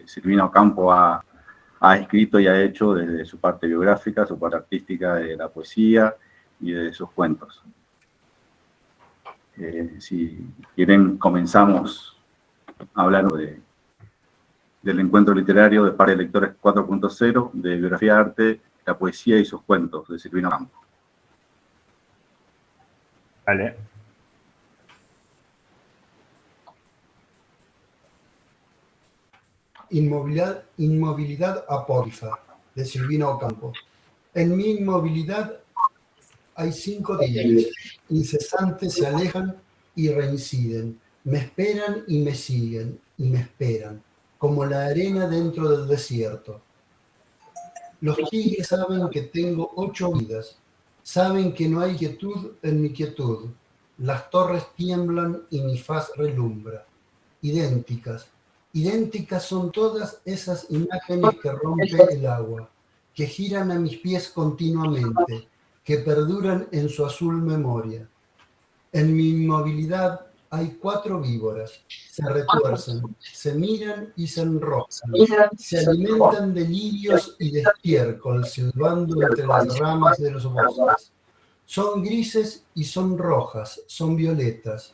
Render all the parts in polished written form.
Silvina Ocampo ha escrito y ha hecho desde su parte biográfica, su parte artística de la poesía y de sus cuentos. Si quieren, comenzamos a hablar del encuentro literario de Par de Lectores 4.0, de biografía, arte, la poesía y sus cuentos, de Silvina Ocampo. Vale. Inmovilidad apócrifa, de Silvina Ocampo. En mi inmovilidad hay 5 días, incesantes se alejan y reinciden, me esperan y me siguen, y me esperan, como la arena dentro del desierto. Los tigres saben que tengo 8 vidas, saben que no hay quietud en mi quietud, las torres tiemblan y mi faz relumbra, idénticas. Idénticas son todas esas imágenes que rompe el agua, que giran a mis pies continuamente, que perduran en su azul memoria. En mi inmovilidad hay 4 víboras, se retuercen, se miran y se enroscan, se alimentan de lirios y de estiércol silbando entre las ramas de los bosques. Son grises y son rojas, son violetas.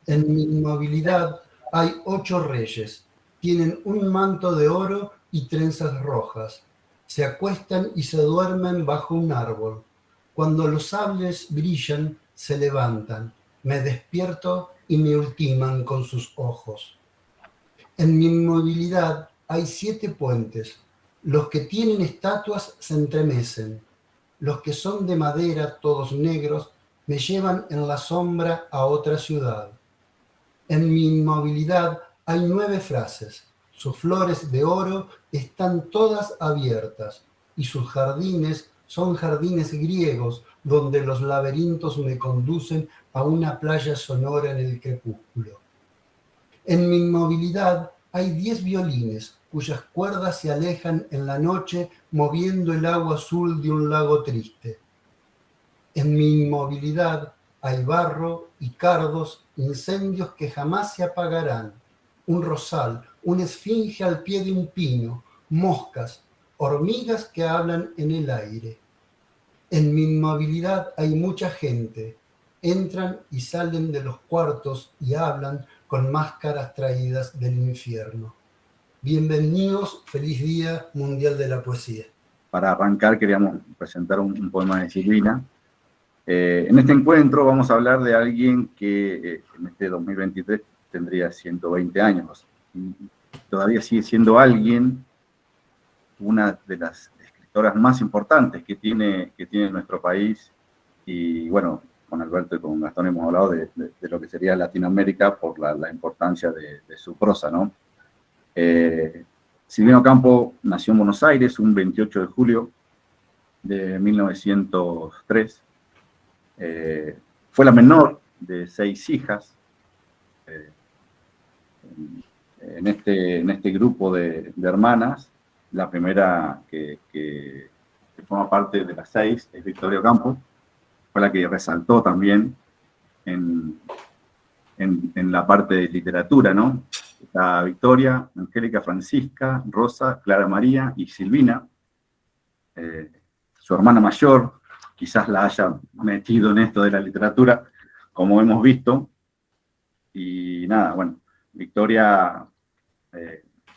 En mi inmovilidad hay 8 reyes, tienen un manto de oro y trenzas rojas. Se acuestan y se duermen bajo un árbol. Cuando los sables brillan, se levantan. Me despierto y me ultiman con sus ojos. En mi inmovilidad hay 7 puentes. Los que tienen estatuas se entremecen. Los que son de madera, todos negros, me llevan en la sombra a otra ciudad. En mi inmovilidad hay 9 frases. Sus flores de oro están todas abiertas y sus jardines son jardines griegos donde los laberintos me conducen a una playa sonora en el crepúsculo. En mi inmovilidad hay 10 violines cuyas cuerdas se alejan en la noche moviendo el agua azul de un lago triste. En mi inmovilidad hay barro y cardos, incendios que jamás se apagarán, un rosal, una esfinge al pie de un pino, moscas, hormigas que hablan en el aire. En mi inmovilidad hay mucha gente, entran y salen de los cuartos y hablan con máscaras traídas del infierno. Bienvenidos, feliz Día Mundial de la Poesía. Para arrancar queríamos presentar un poema de Silvina. En este encuentro vamos a hablar de alguien que en este 2023 tendría 120 años. Y todavía sigue siendo alguien, una de las escritoras más importantes que tiene nuestro país. Y bueno, con Alberto y con Gastón hemos hablado de lo que sería Latinoamérica por la importancia de su prosa, ¿no? Silvina Ocampo nació en Buenos Aires un 28 de julio de 1903. Fue la menor de 6 hijas. En este grupo de hermanas, la primera que forma parte de las 6 es Victoria Ocampo, fue la que resaltó también en la parte de literatura, ¿no? Está Victoria, Angélica, Francisca, Rosa, Clara María y Silvina. Su hermana mayor quizás la haya metido en esto de la literatura, como hemos visto. Y nada, bueno, Victoria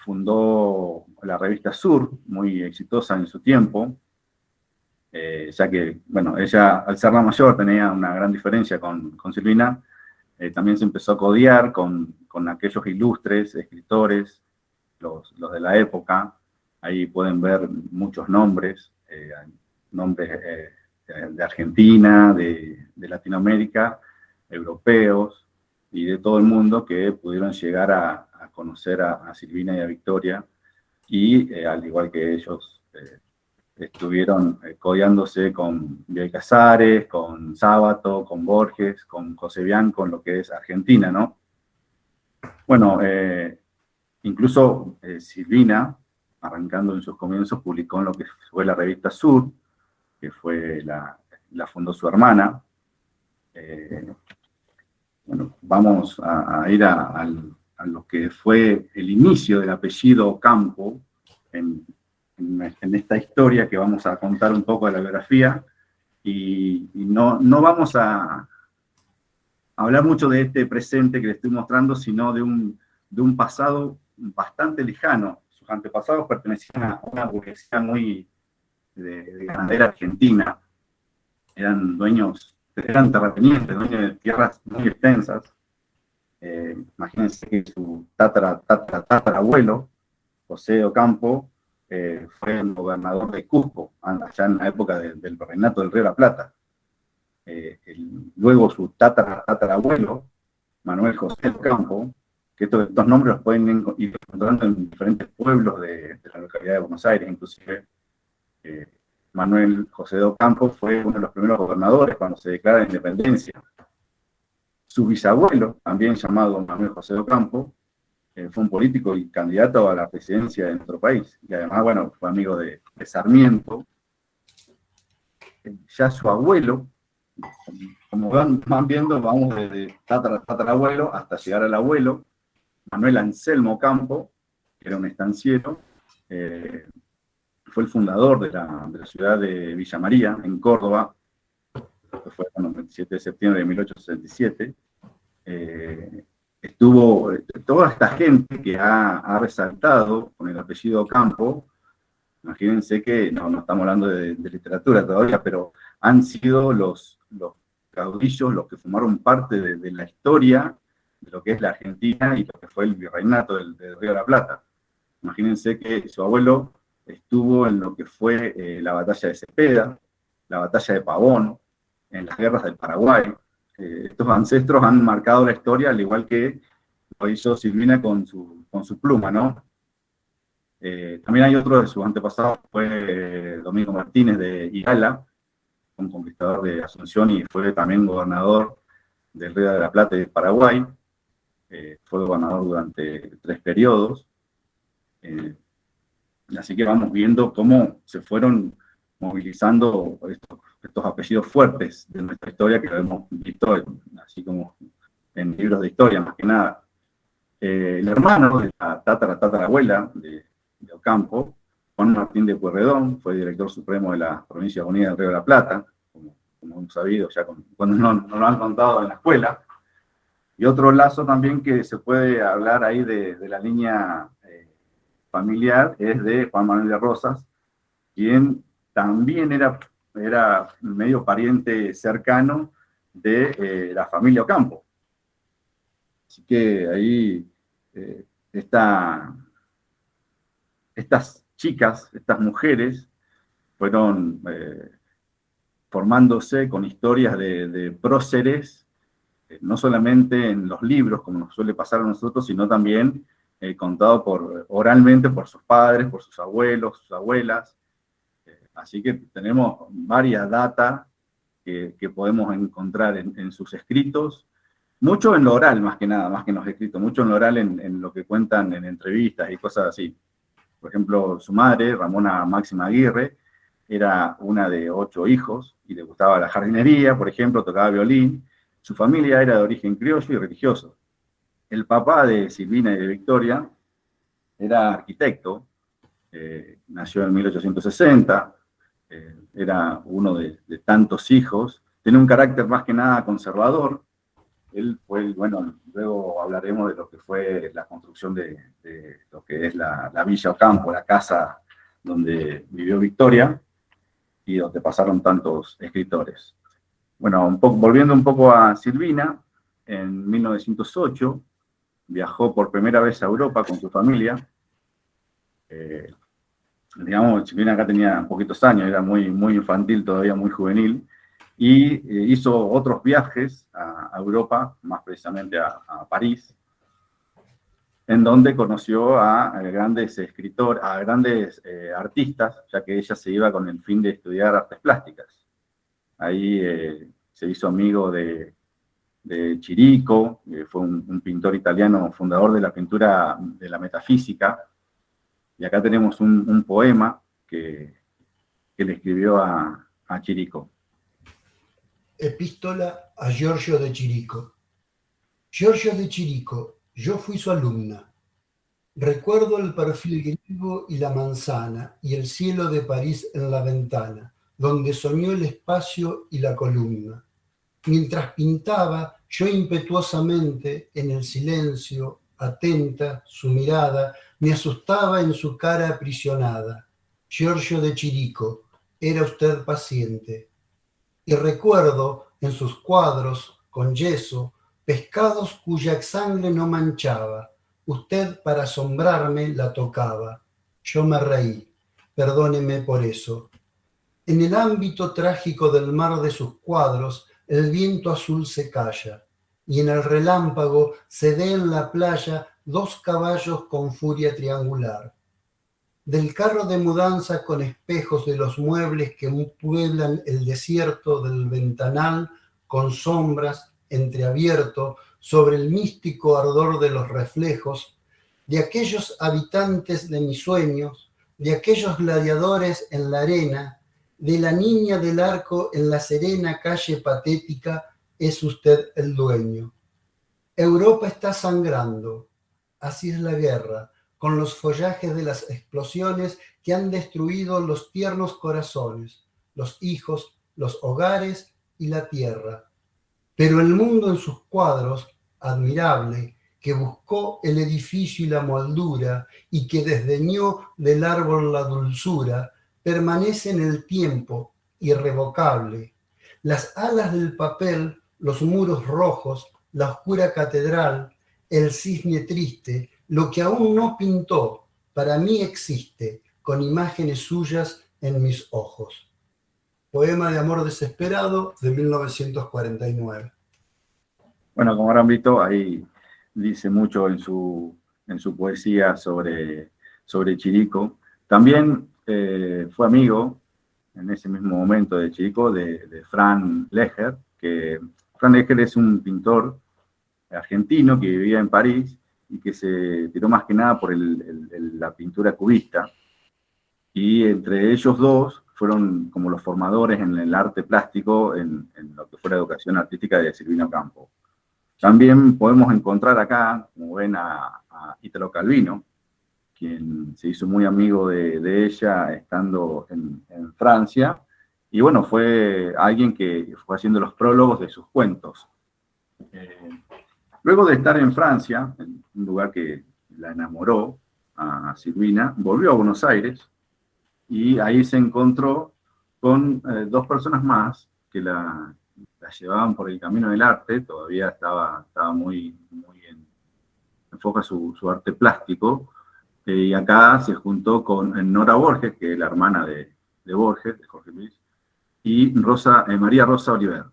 fundó la revista Sur, muy exitosa en su tiempo, ya que, bueno, ella, al ser la mayor, tenía una gran diferencia con Silvina. También se empezó a codear con aquellos ilustres escritores, los de la época. Ahí pueden ver muchos nombres, de Argentina, de Latinoamérica, europeos y de todo el mundo que pudieron llegar a conocer a Silvina y a Victoria, y al igual que ellos, estuvieron codeándose con Bioy Casares, con Sábato, con Borges, con José Bianco, en lo que es Argentina, ¿no? Bueno, incluso Silvina, arrancando en sus comienzos, publicó en lo que fue la revista Sur, que fue la fundó su hermana. Bueno, vamos a ir a lo que fue el inicio del apellido Campo en esta historia que vamos a contar un poco de la biografía, y no vamos a hablar mucho de este presente que les estoy mostrando, sino de un pasado bastante lejano. Sus antepasados pertenecían a una burguesía muy de ganadera argentina, eran terratenientes, dueños de tierras muy extensas. Imagínense que su tatarabuelo, José Ocampo, fue el gobernador de Cusco, allá en la época del virreinato del Río de la Plata. Luego su tatarabuelo, Manuel José Ocampo, que estos nombres los pueden ir encontrando en diferentes pueblos de la localidad de Buenos Aires, inclusive. Manuel José de Ocampo fue uno de los primeros gobernadores cuando se declara la independencia. Su bisabuelo, también llamado Manuel José de Ocampo, fue un político y candidato a la presidencia de nuestro país. Y además, bueno, fue amigo de Sarmiento. Ya su abuelo, como van viendo, vamos desde tatarabuelo hasta llegar al abuelo, Manuel Anselmo Ocampo, que era un estanciero, fue el fundador de la ciudad de Villa María, en Córdoba, que fue el 27 de septiembre de 1867. Estuvo toda esta gente que ha resaltado con el apellido Ocampo. Imagínense que no estamos hablando de literatura todavía, pero han sido los caudillos los que formaron parte de la historia de lo que es la Argentina y lo que fue el virreinato del Río de la Plata. Imagínense que su abuelo estuvo en lo que fue la batalla de Cepeda, la batalla de Pavón, en las guerras del Paraguay. Estos ancestros han marcado la historia, al igual que lo hizo Silvina con su pluma, ¿no? También hay otro de sus antepasados, fue Domingo Martínez de Igala, un conquistador de Asunción y fue también gobernador del Río de la Plata y de Paraguay. Fue gobernador durante 3 periodos. Así que vamos viendo cómo se fueron movilizando estos apellidos fuertes de nuestra historia, que lo hemos visto así como en libros de historia, más que nada. El hermano de la tatarabuela de Ocampo, Juan Martín de Pueyrredón, fue director supremo de la Provincia Unida del Río de la Plata, como hemos sabido ya cuando nos lo han contado en la escuela. Y otro lazo también que se puede hablar ahí de la línea familiar es de Juan Manuel de Rosas, quien también era medio pariente cercano de la familia Ocampo. Así que ahí estas chicas, estas mujeres, fueron formándose con historias de próceres, no solamente en los libros, como nos suele pasar a nosotros, sino también contado oralmente por sus padres, por sus abuelos, sus abuelas. Así que tenemos varias datas que podemos encontrar en sus escritos, mucho en lo oral más que nada, más que en los escritos, mucho en lo oral en lo que cuentan en entrevistas y cosas así. Por ejemplo, su madre, Ramona Máxima Aguirre, era una de 8 hijos y le gustaba la jardinería, por ejemplo, tocaba violín. Su familia era de origen criollo y religioso. El papá de Silvina y de Victoria era arquitecto, nació en 1860, era uno de tantos hijos, tiene un carácter más que nada conservador. Él fue, bueno, luego hablaremos de lo que fue la construcción de lo que es la Villa Ocampo, la casa donde vivió Victoria y donde pasaron tantos escritores. Bueno, volviendo un poco a Silvina, en 1908 viajó por primera vez a Europa con su familia. Digamos, Silvina acá tenía poquitos años, era muy infantil todavía, muy juvenil, y hizo otros viajes a Europa, más precisamente a París, en donde conoció a grandes escritores, a grandes artistas, ya que ella se iba con el fin de estudiar artes plásticas. Ahí se hizo amigo de Chirico, que fue un pintor italiano fundador de la pintura de la metafísica, y acá tenemos un poema que le escribió a Chirico. Epístola a Giorgio de Chirico. Giorgio de Chirico, Yo fui su alumna. Recuerdo el perfil griego y la manzana, y el cielo de París en la ventana, donde soñó el espacio y la columna. Mientras pintaba, yo impetuosamente, en el silencio, atenta, su mirada, me asustaba en su cara aprisionada. Giorgio de Chirico, era usted paciente. Y recuerdo en sus cuadros, con yeso, pescados cuya sangre no manchaba. Usted, para asombrarme, la tocaba. Yo me reí. Perdóneme por eso. En el ámbito trágico del mar de sus cuadros, el viento azul se calla, y en el relámpago se ve en la playa dos caballos con furia triangular. Del carro de mudanza con espejos de los muebles que pueblan el desierto del ventanal, con sombras, entreabierto, sobre el místico ardor de los reflejos, de aquellos habitantes de mis sueños, de aquellos gladiadores en la arena, de la niña del arco en la serena calle patética, es usted el dueño. Europa está sangrando, así es la guerra, con los follajes de las explosiones que han destruido los tiernos corazones, los hijos, los hogares y la tierra. Pero el mundo en sus cuadros, admirable, que buscó el edificio y la moldura y que desdeñó del árbol la dulzura, permanece en el tiempo, irrevocable. Las alas del papel, los muros rojos, la oscura catedral, el cisne triste, lo que aún no pintó, para mí existe, con imágenes suyas en mis ojos. Poema de amor desesperado de 1949. Bueno, como habrán visto, ahí dice mucho en su poesía sobre Chirico. También fue amigo en ese mismo momento de Chirico de Fran Leger, que Fran Leger es un pintor argentino que vivía en París y que se tiró más que nada por la pintura cubista. Y entre ellos dos fueron como los formadores en el arte plástico, en lo que fue la educación artística de Silvina Ocampo. También podemos encontrar acá, como ven, a Italo Calvino, quien se hizo muy amigo de ella estando en Francia. Y bueno, fue alguien que fue haciendo los prólogos de sus cuentos. Luego de estar en Francia, en un lugar que la enamoró a Silvina, volvió a Buenos Aires y ahí se encontró con dos personas más que la llevaban por el camino del arte. Todavía estaba muy en foco su arte plástico, y acá se juntó con Nora Borges, que es la hermana de Borges, de Jorge Luis, y María Rosa Oliver.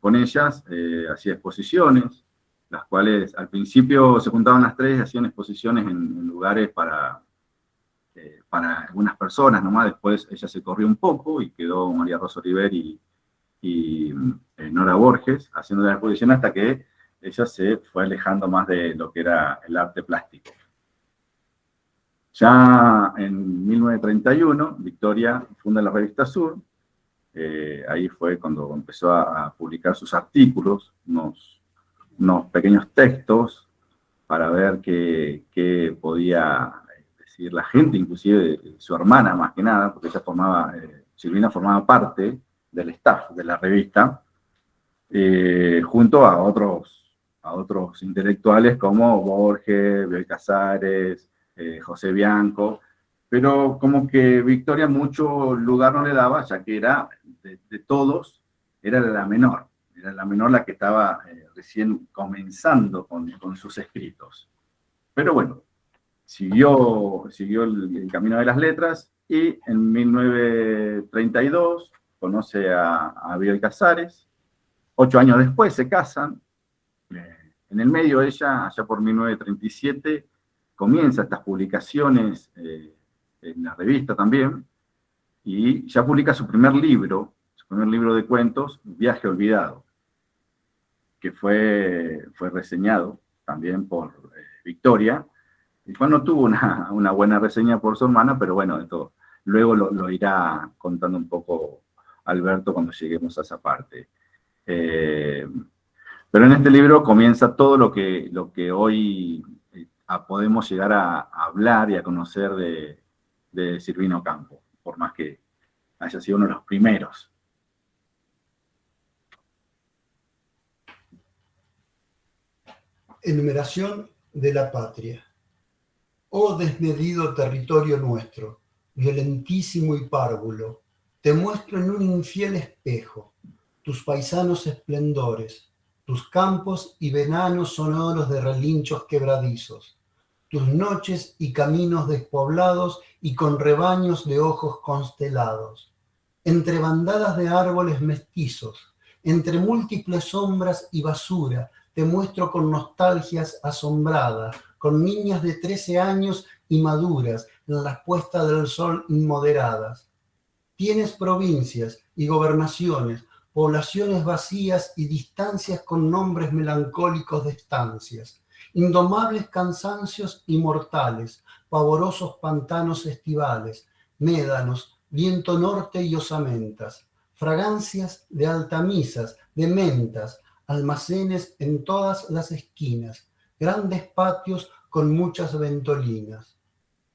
Con ellas hacía exposiciones, las cuales al principio se juntaban las tres y hacían exposiciones en lugares para algunas personas nomás. Después ella se corrió un poco y quedó María Rosa Oliver y Nora Borges haciendo la exposición, hasta que ella se fue alejando más de lo que era el arte plástico. Ya en 1931, Victoria funda la revista Sur. Ahí fue cuando empezó a publicar sus artículos, unos pequeños textos para ver qué podía decir la gente, inclusive su hermana más que nada, porque Silvina formaba parte del staff de la revista, junto a otros intelectuales como Borges, Bioy Casares, José Bianco, pero como que Victoria mucho lugar no le daba, ya que era de todos, era la menor la que estaba recién comenzando con sus escritos. Pero bueno, siguió el camino de las letras, y en 1932 conoce a Bioy Casares. 8 años después se casan. En el medio ella, allá por 1937, comienza estas publicaciones en la revista también, y ya publica su primer libro de cuentos, Viaje Olvidado, que fue reseñado también por Victoria. Y no tuvo una buena reseña por su hermana, pero bueno, luego lo irá contando un poco Alberto cuando lleguemos a esa parte. Pero en este libro comienza todo lo que hoy podemos llegar a hablar y a conocer de Silvino Campo, por más que haya sido uno de los primeros. Enumeración de la patria. Oh desmedido territorio nuestro, violentísimo y párvulo, te muestro en un infiel espejo tus paisanos esplendores, tus campos y venanos sonoros de relinchos quebradizos, tus noches y caminos despoblados y con rebaños de ojos constelados, entre bandadas de árboles mestizos, entre múltiples sombras y basura, te muestro con nostalgias asombradas, con niñas de 13 años y maduras en las puestas del sol inmoderadas. Tienes provincias y gobernaciones, poblaciones vacías y distancias con nombres melancólicos de estancias, indomables cansancios inmortales, pavorosos pantanos estivales, médanos, viento norte y osamentas, fragancias de altamisas, de mentas, almacenes en todas las esquinas, grandes patios con muchas ventolinas.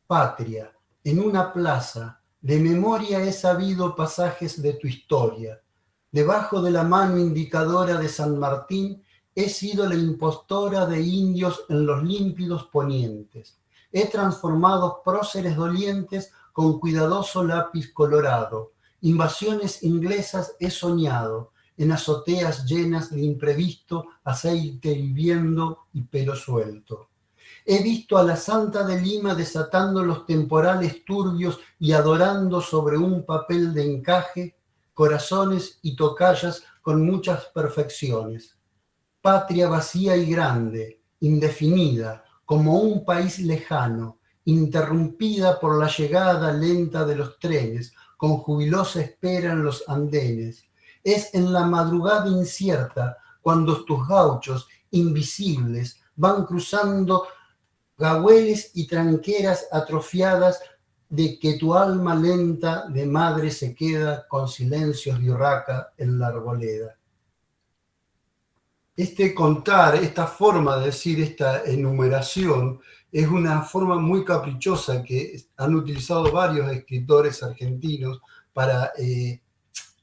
Patria, en una plaza, de memoria he sabido pasajes de tu historia. Debajo de la mano indicadora de San Martín he sido la impostora de indios en los límpidos ponientes. He transformado próceres dolientes con cuidadoso lápiz colorado. Invasiones inglesas he soñado, en azoteas llenas de imprevisto, aceite hirviendo y pelo suelto. He visto a la Santa de Lima desatando los temporales turbios y adorando sobre un papel de encaje corazones y tocallas con muchas perfecciones. Patria vacía y grande, indefinida, como un país lejano, interrumpida por la llegada lenta de los trenes, con jubilosa espera en los andenes. Es en la madrugada incierta, cuando tus gauchos invisibles van cruzando gahueles y tranqueras atrofiadas, de que tu alma lenta de madre se queda con silencios de urraca en la arboleda. Este contar, esta forma de decir, esta enumeración, es una forma muy caprichosa que han utilizado varios escritores argentinos para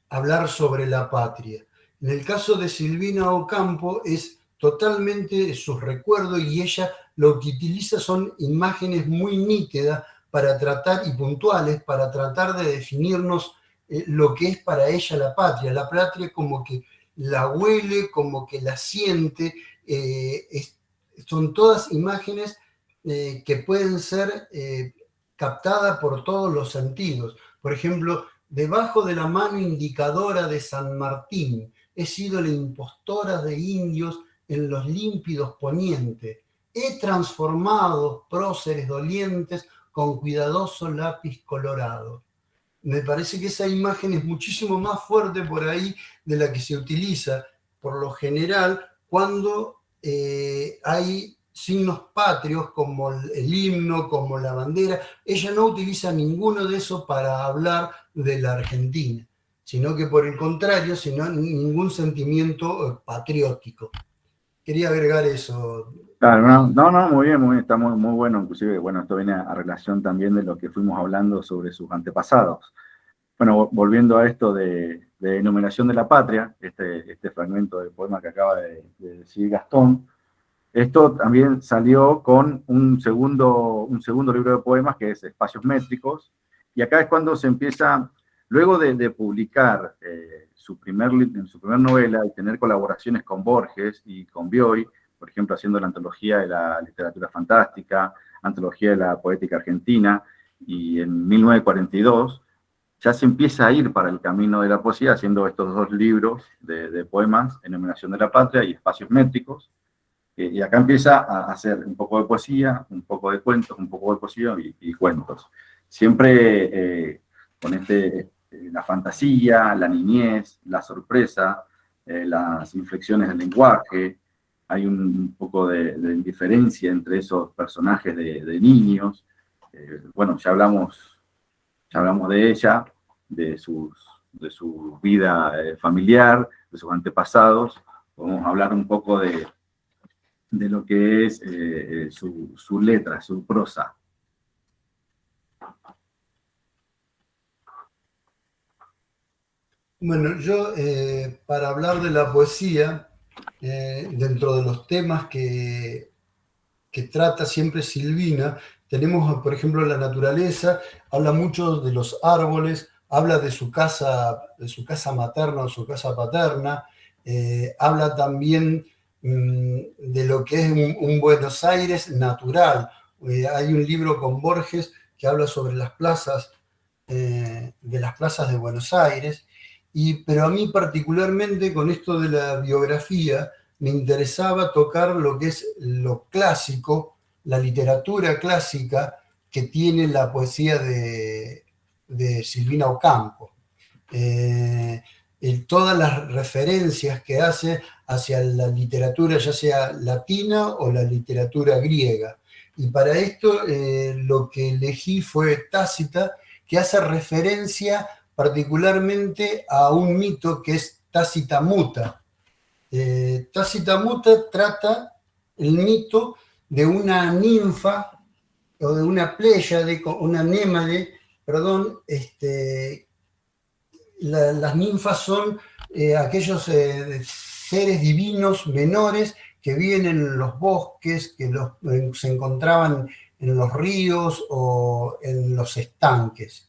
hablar sobre la patria. En el caso de Silvina Ocampo es totalmente sus recuerdos y ella lo que utiliza son imágenes muy nítidas para tratar, y puntuales, para tratar de definirnos lo que es para ella la patria. La patria como que la huele, como que la siente, son todas imágenes que pueden ser captadas por todos los sentidos. Por ejemplo, debajo de la mano indicadora de San Martín, he sido la impostora de indios en los límpidos ponientes. He transformado próceres dolientes con cuidadoso lápiz colorado. Me parece que esa imagen es muchísimo más fuerte por ahí de la que se utiliza por lo general cuando hay signos patrios como el himno, como la bandera. Ella no utiliza ninguno de esos para hablar de la Argentina, sino que por el contrario, sino ningún sentimiento patriótico. Quería agregar eso. Claro, no, muy bien, está muy bueno, inclusive, bueno, esto viene a relación también de lo que fuimos hablando sobre sus antepasados. Bueno, volviendo a esto de enumeración de la patria, este fragmento del poema que acaba de decir Gastón, esto también salió con un segundo libro de poemas que es Espacios Métricos, y acá es cuando se empieza, luego de publicar su primer novela y tener colaboraciones con Borges y con Bioy, por ejemplo, haciendo la antología de la literatura fantástica, antología de la poética argentina, y en 1942 ya se empieza a ir para el camino de la poesía, haciendo estos dos libros de poemas, Enumeración de la Patria y Espacios Métricos, y acá empieza a hacer un poco de poesía, un poco de cuentos, un poco de poesía y cuentos. Siempre con la fantasía, la niñez, la sorpresa, las inflexiones del lenguaje. Hay un poco de indiferencia entre esos personajes de niños. Bueno, ya hablamos de ella, de su vida familiar, de sus antepasados. podemos hablar un poco de lo que es su letra, su prosa. Bueno, yo para hablar de la poesía, dentro de los temas que trata siempre Silvina, tenemos, por ejemplo, la naturaleza, habla mucho de los árboles, habla de su casa materna o su casa paterna, habla también de lo que es un Buenos Aires natural. Hay un libro con Borges que habla sobre las plazas, de las plazas de Buenos Aires, pero a mí particularmente con esto de la biografía, me interesaba tocar lo que es lo clásico, la literatura clásica que tiene la poesía de Silvina Ocampo. Todas las referencias que hace hacia la literatura, ya sea latina o la literatura griega. Y para esto lo que elegí fue Tácita, que hace referencia particularmente a un mito que es Tácita Muta. Tácita Muta trata el mito de una ninfa o de una pléyade, una némade, perdón, las ninfas son aquellos seres divinos menores que viven en los bosques, que se encontraban en los ríos o en los estanques.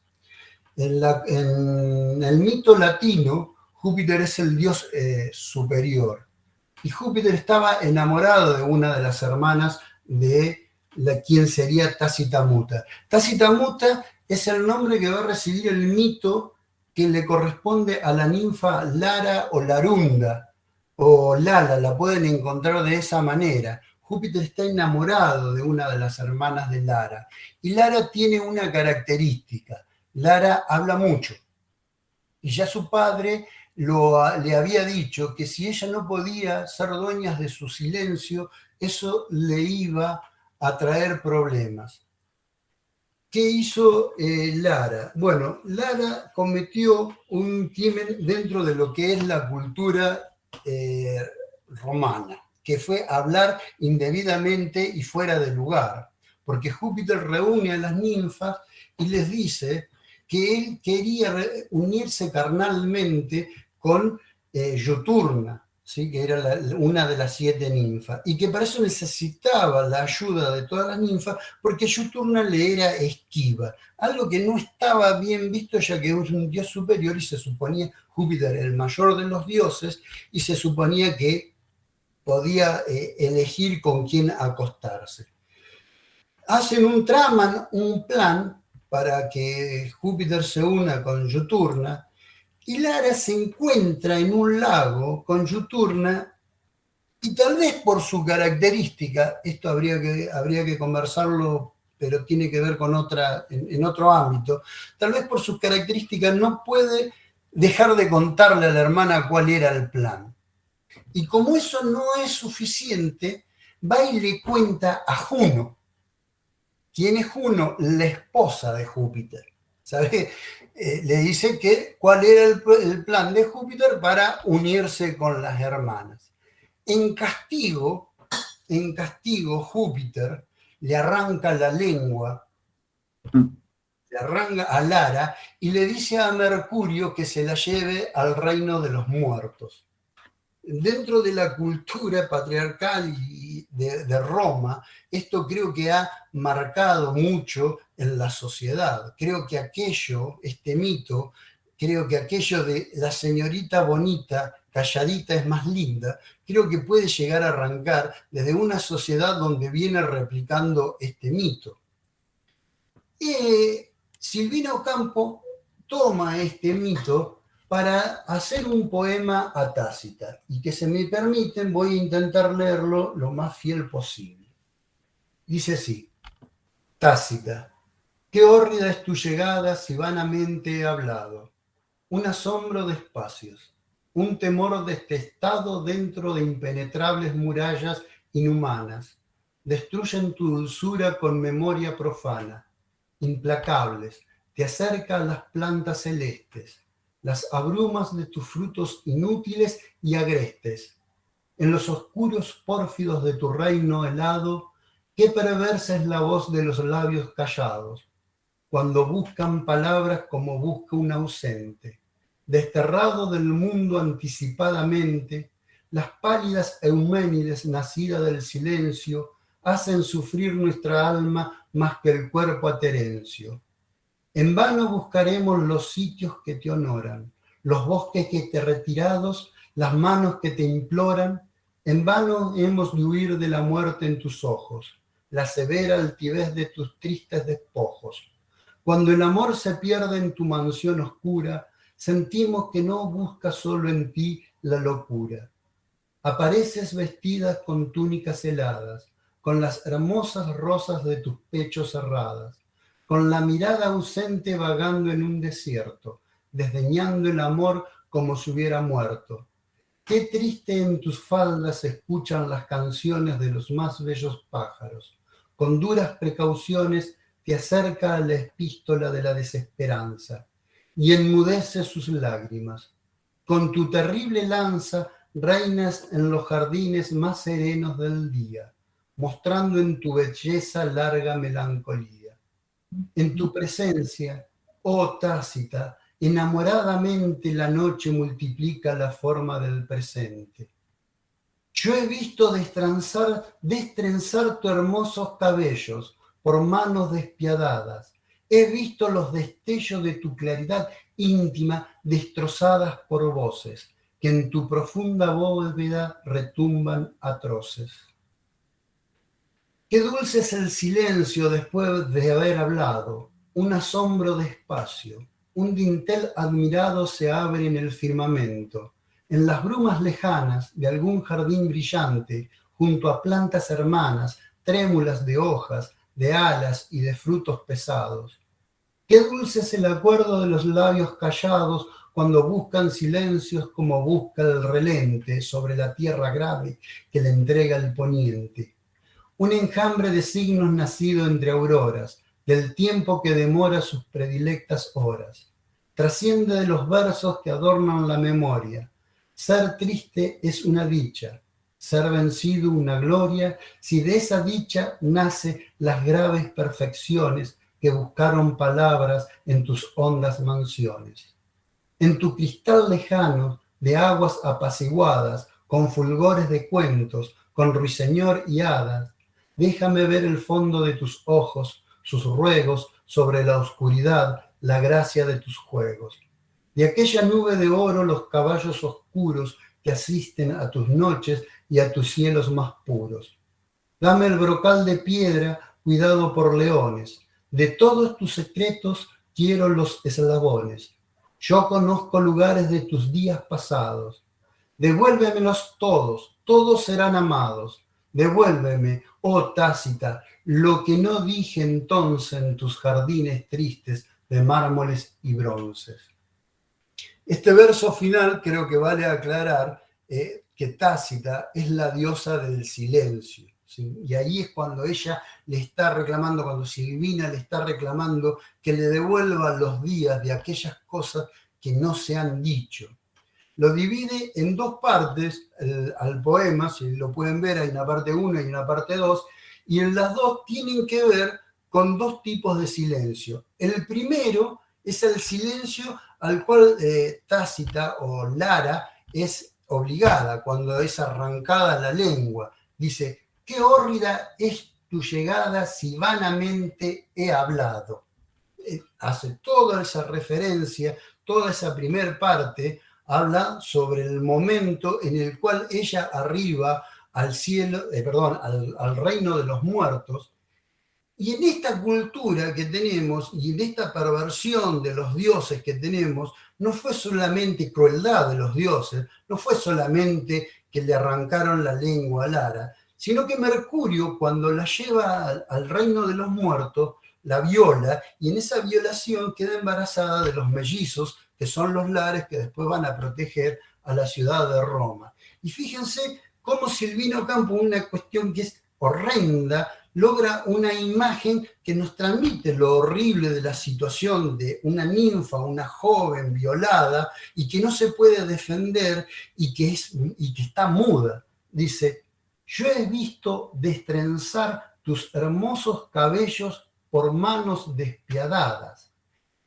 En el mito latino, Júpiter es el dios superior. Y Júpiter estaba enamorado de una de las hermanas de quien sería Tácita Muta. Tácita Muta es el nombre que va a recibir el mito que le corresponde a la ninfa Lara o Larunda, o Lala, la pueden encontrar de esa manera. Júpiter está enamorado de una de las hermanas de Lara. Y Lara tiene una característica. Lara habla mucho. Y ya su padre le había dicho que si ella no podía ser dueña de su silencio, eso le iba a traer problemas. ¿Qué hizo Lara? Bueno, Lara cometió un crimen dentro de lo que es la cultura romana, que fue hablar indebidamente y fuera de lugar, porque Júpiter reúne a las ninfas y les dice que él quería unirse carnalmente con Yoturna, ¿sí? Que era una de las 7 ninfas, y que para eso necesitaba la ayuda de todas las ninfas, porque Yoturna le era esquiva, algo que no estaba bien visto, ya que es un dios superior y se suponía Júpiter el mayor de los dioses, y se suponía que podía elegir con quién acostarse. Traman un plan para que Júpiter se una con Yoturna, y Lara se encuentra en un lago con Yoturna, y tal vez por su característica, esto habría que conversarlo, pero tiene que ver con en otro ámbito, tal vez por sus características no puede dejar de contarle a la hermana cuál era el plan. Y como eso no es suficiente, va y le cuenta a Juno. ¿Quién es Juno? La esposa de Júpiter. ¿Sabe? Le dice cuál era el plan de Júpiter para unirse con las hermanas. En castigo, Júpiter le arranca la lengua, le arranca a Lara y le dice a Mercurio que se la lleve al reino de los muertos. Dentro de la cultura patriarcal de Roma, esto creo que ha marcado mucho en la sociedad. Creo que este mito, creo que aquello de la señorita bonita, calladita es más linda, creo que puede llegar a arrancar desde una sociedad donde viene replicando este mito. Silvina Ocampo toma este mito para hacer un poema a Tácita, y que se me permiten, voy a intentar leerlo lo más fiel posible. Dice así: Tácita, qué hórrida es tu llegada si vanamente he hablado, un asombro de espacios, un temor detestado dentro de impenetrables murallas inhumanas, destruyen tu dulzura con memoria profana, implacables, te acerca a las plantas celestes, las abrumas de tus frutos inútiles y agrestes. en los oscuros pórfidos de tu reino helado, qué perversa es la voz de los labios callados, cuando buscan palabras como busca un ausente. Desterrado del mundo anticipadamente, las pálidas Euménides, nacidas del silencio, hacen sufrir nuestra alma más que el cuerpo a Terencio. En vano buscaremos los sitios que te honoran, los bosques que te retirados, las manos que te imploran. En vano hemos de huir de la muerte en tus ojos, la severa altivez de tus tristes despojos. Cuando el amor se pierde en tu mansión oscura, sentimos que no busca solo en ti la locura. Apareces vestidas con túnicas heladas, con las hermosas rosas de tus pechos cerradas, con la mirada ausente vagando en un desierto, desdeñando el amor como si hubiera muerto. Qué triste en tus faldas se escuchan las canciones de los más bellos pájaros. Con duras precauciones te acerca a la epístola de la desesperanza y enmudece sus lágrimas. Con tu terrible lanza reinas en los jardines más serenos del día, mostrando en tu belleza larga melancolía. En tu presencia, oh Tácita, enamoradamente la noche multiplica la forma del presente. Yo he visto destrenzar tus hermosos cabellos por manos despiadadas. He visto los destellos de tu claridad íntima destrozadas por voces que en tu profunda bóveda retumban atroces. Qué dulce es el silencio después de haber hablado, un asombro de espacio, un dintel admirado se abre en el firmamento, en las brumas lejanas de algún jardín brillante, junto a plantas hermanas, trémulas de hojas, de alas y de frutos pesados. Qué dulce es el acuerdo de los labios callados cuando buscan silencios como busca el relente sobre la tierra grave que le entrega el poniente. Un enjambre de signos nacido entre auroras, del tiempo que demora sus predilectas horas. Trasciende de los versos que adornan la memoria. Ser triste es una dicha, ser vencido una gloria, si de esa dicha nace las graves perfecciones que buscaron palabras en tus hondas mansiones. En tu cristal lejano de aguas apaciguadas, con fulgores de cuentos, con ruiseñor y hadas, déjame ver el fondo de tus ojos, sus ruegos sobre la oscuridad, la gracia de tus juegos. De aquella nube de oro los caballos oscuros que asisten a tus noches y a tus cielos más puros. Dame el brocal de piedra cuidado por leones. De todos tus secretos quiero los eslabones. Yo conozco lugares de tus días pasados. Devuélvemelos todos, todos serán amados. Devuélveme, oh Tácita, lo que no dije entonces en tus jardines tristes de mármoles y bronces. Este verso final creo que vale aclarar que Tácita es la diosa del silencio, ¿sí? Y ahí es cuando ella le está reclamando, cuando Silvina le está reclamando que le devuelva los días de aquellas cosas que no se han dicho. Lo divide en dos partes al poema, si lo pueden ver, hay una parte 1 y una parte 2, y en las dos tienen que ver con dos tipos de silencio. El primero es el silencio al cual Tácita o Lara es obligada cuando es arrancada la lengua. Dice, qué hórrida es tu llegada si vanamente he hablado. Hace toda esa referencia, toda esa primer parte, habla sobre el momento en el cual ella arriba al cielo, al reino de los muertos. Y en esta cultura que tenemos y en esta perversión de los dioses que tenemos, no fue solamente crueldad de los dioses, no fue solamente que le arrancaron la lengua a Lara, sino que Mercurio, cuando la lleva al reino de los muertos, la viola y en esa violación queda embarazada de los mellizos, que son los Lares que después van a proteger a la ciudad de Roma. Y fíjense cómo Silvina Ocampo, una cuestión que es horrenda, logra una imagen que nos transmite lo horrible de la situación de una ninfa, una joven violada y que no se puede defender y que está muda. dice, yo he visto destrenzar tus hermosos cabellos por manos despiadadas.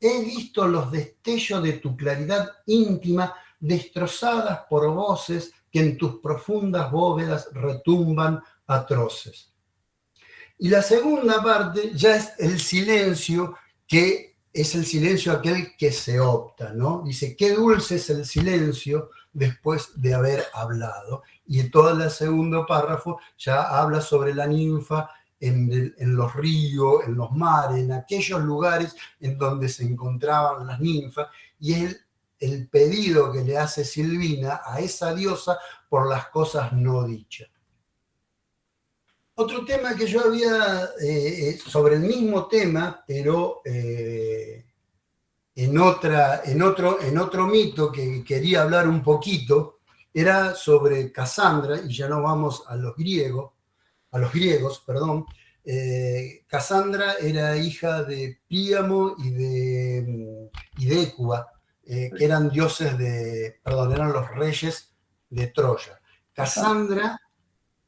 He visto los destellos de tu claridad íntima destrozadas por voces que en tus profundas bóvedas retumban atroces. Y la segunda parte ya es el silencio, que es el silencio aquel que se opta, ¿no? Dice, qué dulce es el silencio después de haber hablado. Y en todo el segundo párrafo ya habla sobre la ninfa en los ríos, en los mares, en aquellos lugares en donde se encontraban las ninfas, y es el pedido que le hace Silvina a esa diosa por las cosas no dichas. Otro tema que yo había, sobre el mismo tema, pero en otro mito que quería hablar un poquito, era sobre Casandra, y ya nos vamos a los griegos, perdón. Casandra era hija de Príamo y de Écuba, que eran eran los reyes de Troya. Casandra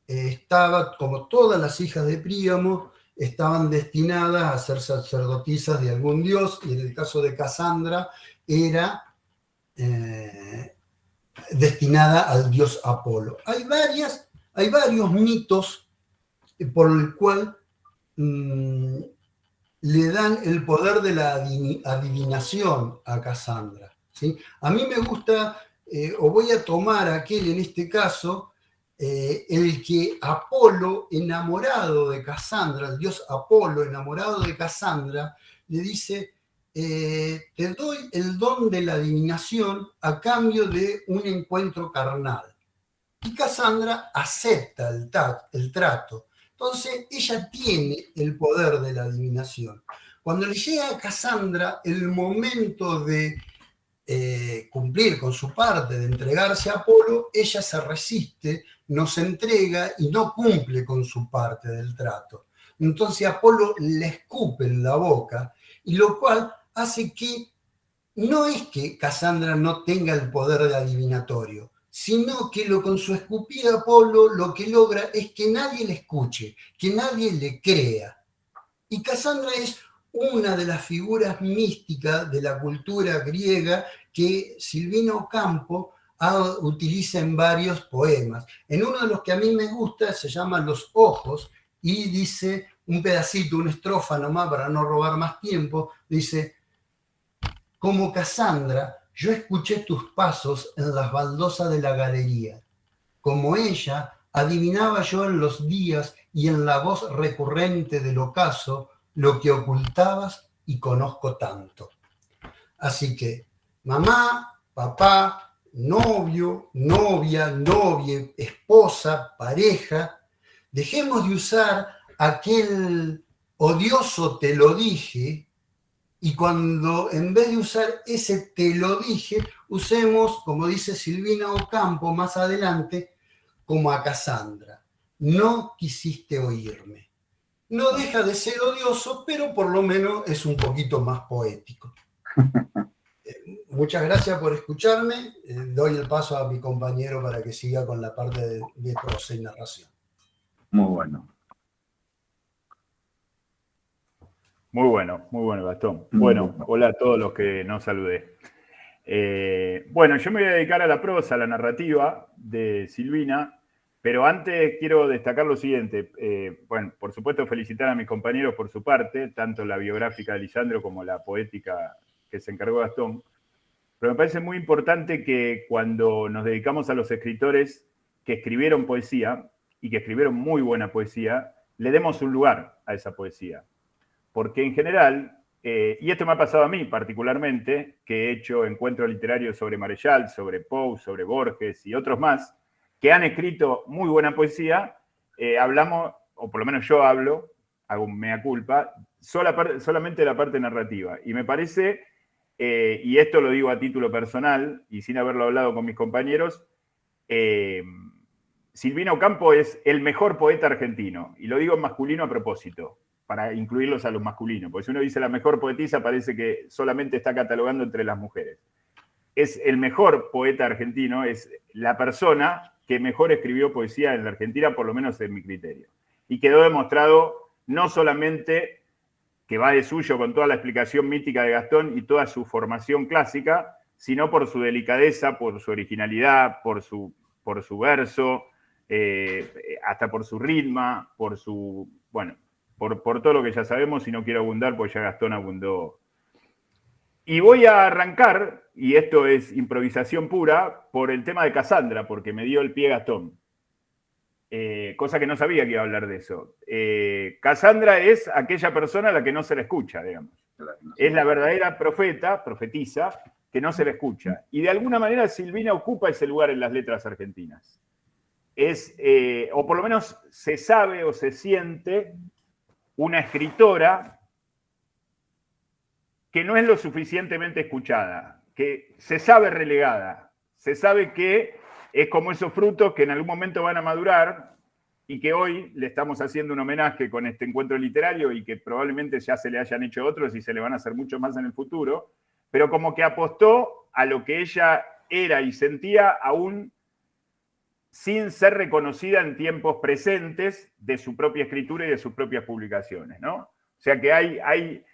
estaba, como todas las hijas de Príamo, estaban destinadas a ser sacerdotisas de algún dios, y en el caso de Casandra era destinada al dios Apolo. Hay varios mitos por el cual le dan el poder de la adivinación a Casandra, ¿sí? A mí me gusta, o voy a tomar aquel en este caso, el que Apolo, enamorado de Casandra, el dios Apolo, enamorado de Casandra, le dice, te doy el don de la adivinación a cambio de un encuentro carnal. Y Casandra acepta el trato. Entonces, ella tiene el poder de la adivinación. Cuando le llega a Casandra el momento de cumplir con su parte, de entregarse a Apolo, ella se resiste, no se entrega y no cumple con su parte del trato. Entonces Apolo le escupe en la boca, y lo cual hace que no es que Casandra no tenga el poder de adivinatorio, sino que con su escupida Apolo lo que logra es que nadie le escuche, que nadie le crea. Y Casandra es una de las figuras místicas de la cultura griega que Silvina Ocampo utiliza en varios poemas. En uno de los que a mí me gusta se llama Los Ojos, y dice un pedacito, una estrofa nomás para no robar más tiempo, dice, como Casandra, yo escuché tus pasos en las baldosas de la galería. Como ella, adivinaba yo en los días y en la voz recurrente del ocaso lo que ocultabas y conozco tanto. Así que, mamá, papá, novio, novia, novie, esposa, pareja, dejemos de usar aquel odioso te lo dije, y cuando en vez de usar ese te lo dije, usemos, como dice Silvina Ocampo más adelante, como a Casandra. No quisiste oírme. No deja de ser odioso, pero por lo menos es un poquito más poético. Muchas gracias por escucharme. Doy el paso a mi compañero para que siga con la parte de prosa y narración. Muy bueno. Muy bueno, Gastón. Bueno, hola a todos los que no saludé. Bueno, yo me voy a dedicar a la prosa, a la narrativa de Silvina, pero antes quiero destacar lo siguiente. Bueno, por supuesto, felicitar a mis compañeros por su parte, tanto la biográfica de Lisandro como la poética que se encargó Gastón. Pero me parece muy importante que cuando nos dedicamos a los escritores que escribieron poesía, y que escribieron muy buena poesía, le demos un lugar a esa poesía. Porque en general, y esto me ha pasado a mí particularmente, que he hecho encuentros literarios sobre Marechal, sobre Poe, sobre Borges y otros más, que han escrito muy buena poesía, hablamos, o por lo menos yo hablo, hago un mea culpa, solamente de la parte narrativa. Y me parece, y esto lo digo a título personal, y sin haberlo hablado con mis compañeros, Silvina Ocampo es el mejor poeta argentino, y lo digo en masculino a propósito, para incluirlos a los masculinos, porque si uno dice la mejor poetisa parece que solamente está catalogando entre las mujeres. Es el mejor poeta argentino, es la persona que mejor escribió poesía en la Argentina, por lo menos en mi criterio. Y quedó demostrado no solamente que va de suyo con toda la explicación mítica de Gastón y toda su formación clásica, sino por su delicadeza, por su originalidad, por su verso, hasta por su ritmo, por todo lo que ya sabemos, y no quiero abundar, porque ya Gastón abundó. Y voy a arrancar, y esto es improvisación pura, por el tema de Casandra, porque me dio el pie Gastón. Cosa que no sabía que iba a hablar de eso. Casandra es aquella persona a la que no se le escucha, digamos. Es la verdadera profetisa, que no se le escucha. Y de alguna manera Silvina ocupa ese lugar en las letras argentinas. O por lo menos se sabe o se siente una escritora que no es lo suficientemente escuchada, que se sabe relegada, se sabe que es como esos frutos que en algún momento van a madurar y que hoy le estamos haciendo un homenaje con este encuentro literario y que probablemente ya se le hayan hecho otros y se le van a hacer mucho más en el futuro, pero como que apostó a lo que ella era y sentía aún sin ser reconocida en tiempos presentes de su propia escritura y de sus propias publicaciones, ¿no? O sea que hay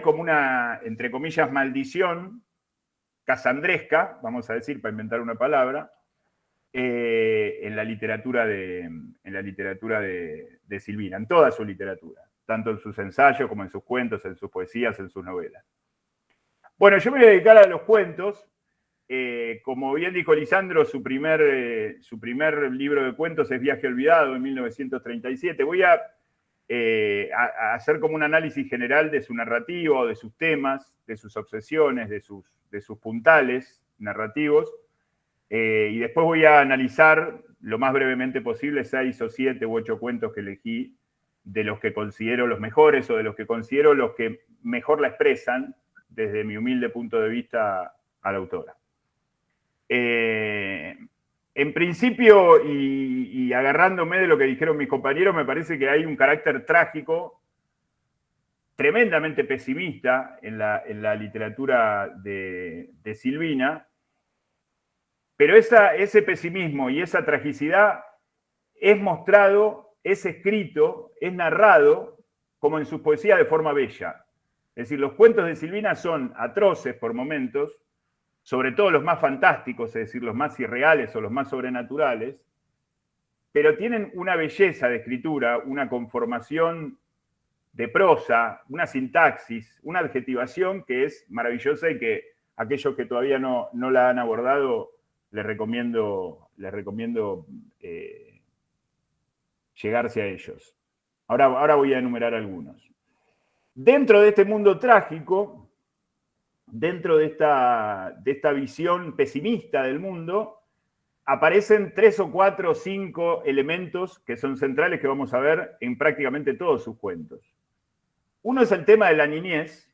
como una, entre comillas, maldición casandresca, vamos a decir, para inventar una palabra, en la literatura de Silvina, en toda su literatura, tanto en sus ensayos como en sus cuentos, en sus poesías, en sus novelas. Bueno, yo me voy a dedicar a los cuentos. Como bien dijo Lisandro, su primer libro de cuentos es Viaje Olvidado, en 1937. Voy a hacer como un análisis general de su narrativo, de sus temas, de sus obsesiones, de sus puntales narrativos, y después voy a analizar lo más brevemente posible 6 o 7 u 8 cuentos que elegí, de los que considero los mejores o de los que considero los que mejor la expresan desde mi humilde punto de vista a la autora. En principio, y agarrándome de lo que dijeron mis compañeros, me parece que hay un carácter trágico, tremendamente pesimista en la literatura de Silvina, pero ese pesimismo y esa tragicidad es mostrado, es escrito, es narrado, como en sus poesías, de forma bella. Es decir, los cuentos de Silvina son atroces por momentos, sobre todo los más fantásticos, es decir, los más irreales o los más sobrenaturales, pero tienen una belleza de escritura, una conformación de prosa, una sintaxis, una adjetivación que es maravillosa y que aquellos que todavía no la han abordado, les recomiendo llegarse a ellos. Ahora voy a enumerar algunos. Dentro de este mundo trágico, dentro de esta visión pesimista del mundo, aparecen 3 o 4 o 5 elementos que son centrales que vamos a ver en prácticamente todos sus cuentos. Uno es el tema de la niñez,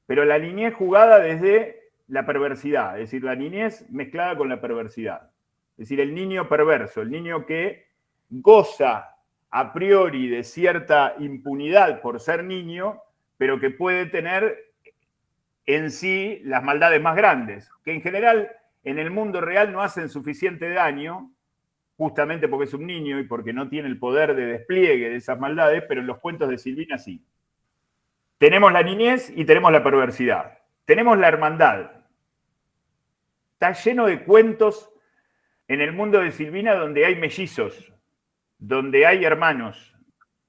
pero la niñez jugada desde la perversidad, es decir, la niñez mezclada con la perversidad. Es decir, el niño perverso, el niño que goza a priori de cierta impunidad por ser niño, pero que puede tener en sí las maldades más grandes, que en general en el mundo real no hacen suficiente daño, justamente porque es un niño y porque no tiene el poder de despliegue de esas maldades, pero en los cuentos de Silvina sí. Tenemos la niñez y tenemos la perversidad. Tenemos la hermandad. Está lleno de cuentos en el mundo de Silvina donde hay mellizos, donde hay hermanos,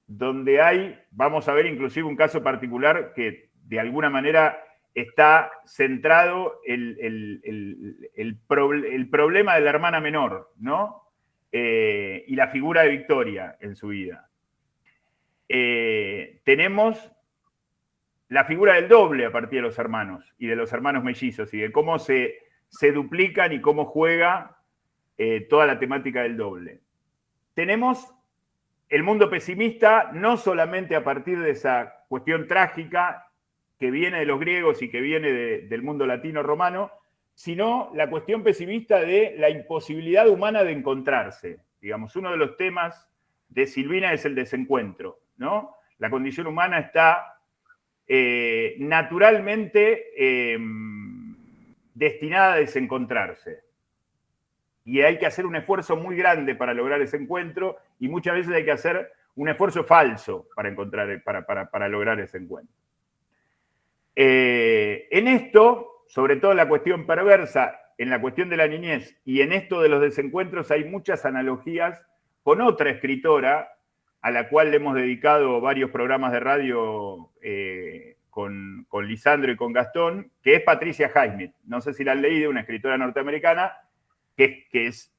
donde hay, vamos a ver inclusive un caso particular que de alguna manera está centrado el problema de la hermana menor, ¿no? Y la figura de Victoria en su vida. Tenemos la figura del doble a partir de los hermanos y de los hermanos mellizos y de cómo se duplican y cómo juega toda la temática del doble. Tenemos el mundo pesimista no solamente a partir de esa cuestión trágica que viene de los griegos y que viene del mundo latino-romano, sino la cuestión pesimista de la imposibilidad humana de encontrarse. Digamos, uno de los temas de Silvina es el desencuentro, ¿no? La condición humana está naturalmente destinada a desencontrarse. y hay que hacer un esfuerzo muy grande para lograr ese encuentro, y muchas veces hay que hacer un esfuerzo falso para lograr ese encuentro. En esto, sobre todo en la cuestión perversa, en la cuestión de la niñez y en esto de los desencuentros, hay muchas analogías con otra escritora a la cual le hemos dedicado varios programas de radio con Lisandro y con Gastón, que es Patricia Highsmith. No sé si la han leído, una escritora norteamericana que es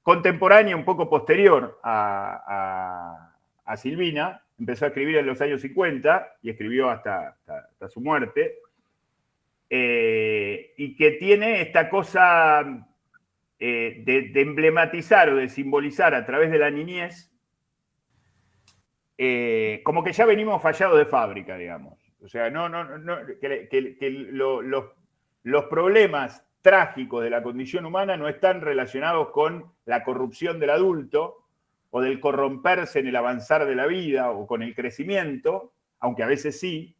contemporánea, un poco posterior a Silvina. Empezó a escribir en los años 50 y escribió hasta su muerte. Y que tiene esta cosa de emblematizar o de simbolizar a través de la niñez, como que ya venimos fallados de fábrica, digamos. O sea, los problemas trágicos de la condición humana no están relacionados con la corrupción del adulto o del corromperse en el avanzar de la vida o con el crecimiento, aunque a veces sí,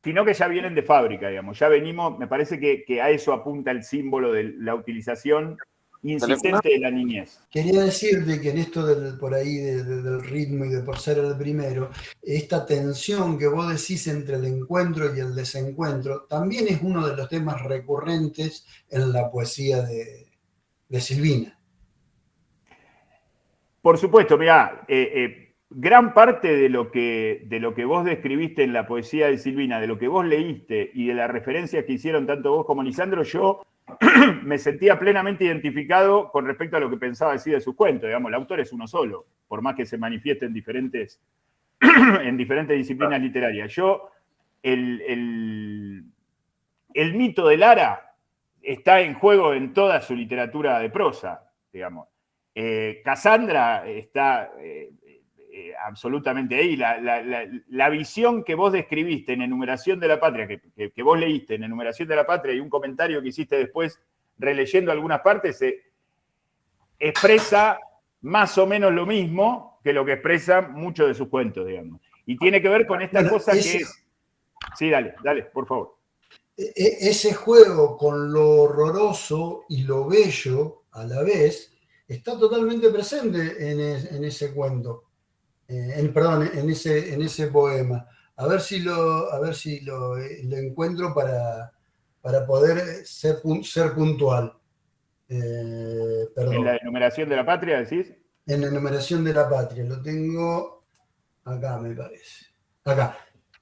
sino que ya vienen de fábrica, digamos. Ya venimos, me parece que a eso apunta el símbolo de la utilización insistente de la niñez. Quería decirte que en esto por ahí del ritmo y de por ser el primero, esta tensión que vos decís entre el encuentro y el desencuentro también es uno de los temas recurrentes en la poesía de Silvina. Por supuesto, mirá, gran parte de lo que vos describiste en la poesía de Silvina, de lo que vos leíste y de las referencias que hicieron tanto vos como Lisandro, yo me sentía plenamente identificado con respecto a lo que pensaba decir de sus cuentos. Digamos, el autor es uno solo, por más que se manifieste en diferentes disciplinas literarias. Yo, el mito de Lara está en juego en toda su literatura de prosa, digamos. Cassandra está absolutamente ahí. La visión que vos describiste en Enumeración de la Patria, que vos leíste en Enumeración de la Patria, y un comentario que hiciste después releyendo algunas partes, expresa más o menos lo mismo que lo que expresan muchos de sus cuentos, digamos. Y tiene que ver con esta cosa que es... Sí, dale, por favor. Ese juego con lo horroroso y lo bello a la vez está totalmente presente en ese cuento. En ese poema. A ver si lo encuentro para poder ser puntual. Perdón. ¿En la Enumeración de la Patria decís? En la Enumeración de la Patria. Lo tengo acá, me parece. Acá,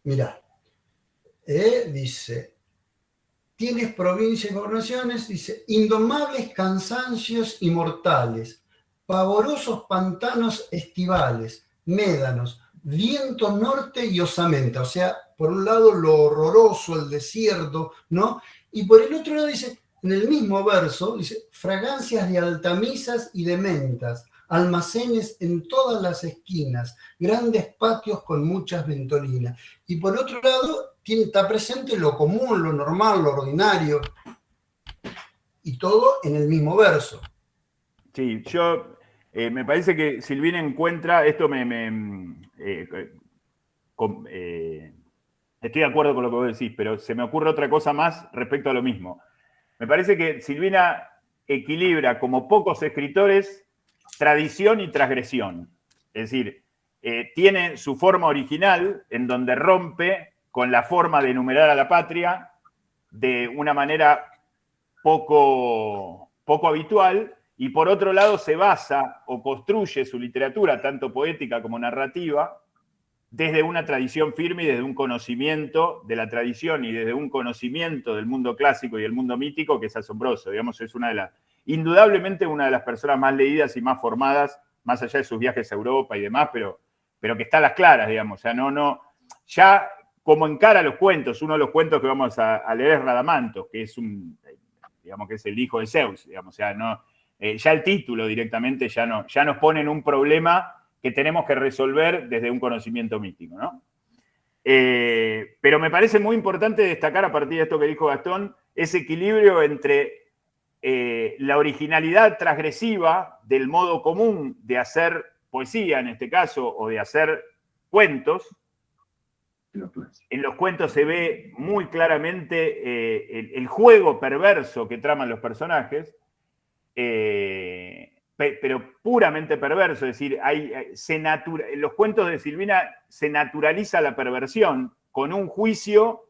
mirá. Dice, tienes provincias y gobernaciones, dice, indomables cansancios inmortales, pavorosos pantanos estivales, médanos, viento norte y osamenta. O sea, por un lado lo horroroso, el desierto, ¿no? Y por el otro lado dice, en el mismo verso, dice, fragancias de altamisas y de mentas, almacenes en todas las esquinas, grandes patios con muchas ventolinas. Y por otro lado, está presente lo común, lo normal, lo ordinario, y todo en el mismo verso. Sí, yo... me parece que Silvina encuentra, esto estoy de acuerdo con lo que vos decís, pero se me ocurre otra cosa más respecto a lo mismo. Me parece que Silvina equilibra, como pocos escritores, tradición y transgresión. Es decir, tiene su forma original, en donde rompe con la forma de enumerar a la patria de una manera poco habitual, y por otro lado se basa o construye su literatura, tanto poética como narrativa, desde una tradición firme y desde un conocimiento de la tradición y desde un conocimiento del mundo clásico y del mundo mítico que es asombroso. Digamos, es indudablemente una de las personas más leídas y más formadas, más allá de sus viajes a Europa y demás, pero que está a las claras, digamos. O sea, ya como encara los cuentos, uno de los cuentos que vamos a leer es Radamantos, que es que es el hijo de Zeus, digamos. O sea, ya el título directamente ya nos pone en un problema que tenemos que resolver desde un conocimiento mítico, ¿no? Pero me parece muy importante destacar, a partir de esto que dijo Gastón, ese equilibrio entre la originalidad transgresiva del modo común de hacer poesía, en este caso, o de hacer cuentos. En los cuentos se ve muy claramente el juego perverso que traman los personajes, pero puramente perverso, es decir, en los cuentos de Silvina se naturaliza la perversión con un juicio,